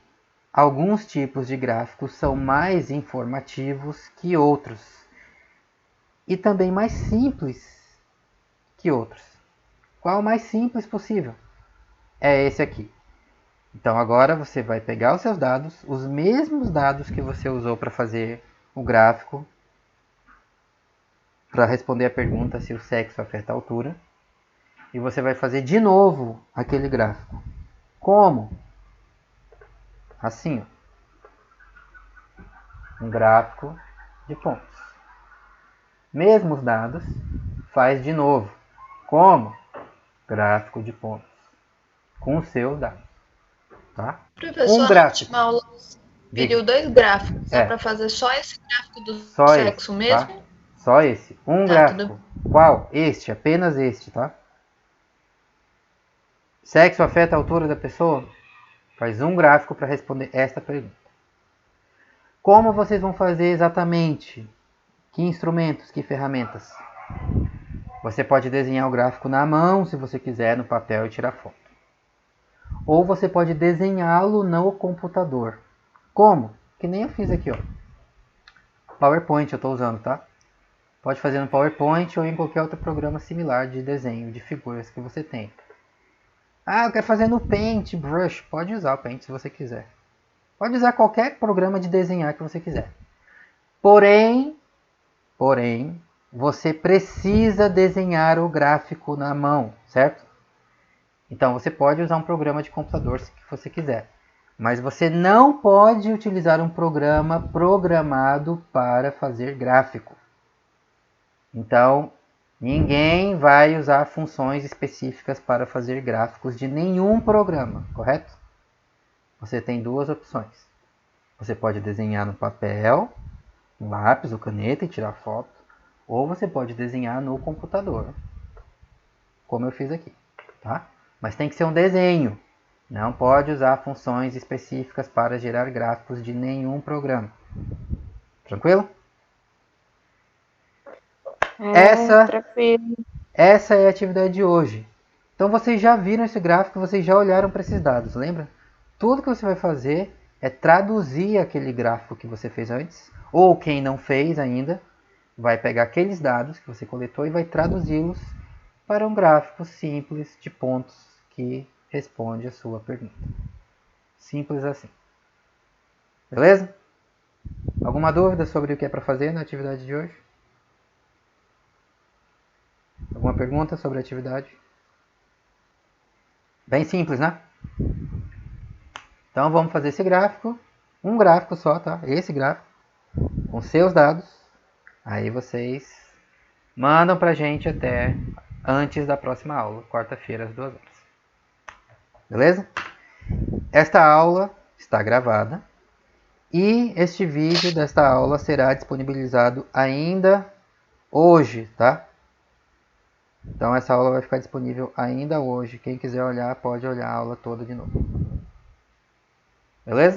alguns tipos de gráficos são mais informativos que outros e também mais simples que outros. Qual o mais simples possível? É esse aqui. Então agora você vai pegar os seus dados, os mesmos dados que você usou para fazer o gráfico, para responder a pergunta se o sexo afeta a altura, e você vai fazer de novo aquele gráfico. Como? Assim, ó. Um gráfico de pontos. Mesmos dados, faz de novo. Como? Gráfico de pontos. Com os seus dados. Tá? Professor, gráfico. na última aula pediu 2 gráficos. É para fazer só esse gráfico do só sexo esse, mesmo? Tá? Só esse. Gráfico. Qual? Este, apenas este, tá? Sexo afeta a altura da pessoa? Faz um gráfico para responder esta pergunta. Como vocês vão fazer exatamente? Que instrumentos, que ferramentas? Você pode desenhar o gráfico na mão, se você quiser, no papel e tirar foto. Ou você pode desenhá-lo no computador. Como? Que nem eu fiz aqui, ó. PowerPoint eu estou usando, tá? Pode fazer no PowerPoint ou em qualquer outro programa similar de desenho de figuras que você tem. Ah, eu quero fazer no Paintbrush. Pode usar o Paint se você quiser. Pode usar qualquer programa de desenhar que você quiser. Porém, você precisa desenhar o gráfico na mão, certo? Então você pode usar um programa de computador se você quiser. Mas você não pode utilizar um programa programado para fazer gráfico. Então, ninguém vai usar funções específicas para fazer gráficos de nenhum programa, correto? Você tem duas opções. Você pode desenhar no papel, um lápis ou caneta e tirar foto. Ou você pode desenhar no computador, como eu fiz aqui, tá? Mas tem que ser um desenho. Não pode usar funções específicas para gerar gráficos de nenhum programa. Tranquilo? Essa é a atividade de hoje. Então vocês já viram esse gráfico, vocês já olharam para esses dados, lembra? Tudo que você vai fazer é traduzir aquele gráfico que você fez antes, ou quem não fez ainda, vai pegar aqueles dados que você coletou e vai traduzi-los para um gráfico simples de pontos que responde a sua pergunta. Simples assim. Beleza? Alguma dúvida sobre o que é para fazer na atividade de hoje? Alguma pergunta sobre a atividade? Bem simples, né? Então vamos fazer esse gráfico. Um gráfico só, tá? Esse gráfico. Com seus dados. Aí vocês mandam pra gente até antes da próxima aula, quarta-feira às 2 horas. Beleza? Esta aula está gravada e este vídeo desta aula será disponibilizado ainda hoje, tá? Então essa aula vai ficar disponível ainda hoje. Quem quiser olhar, pode olhar a aula toda de novo. Beleza?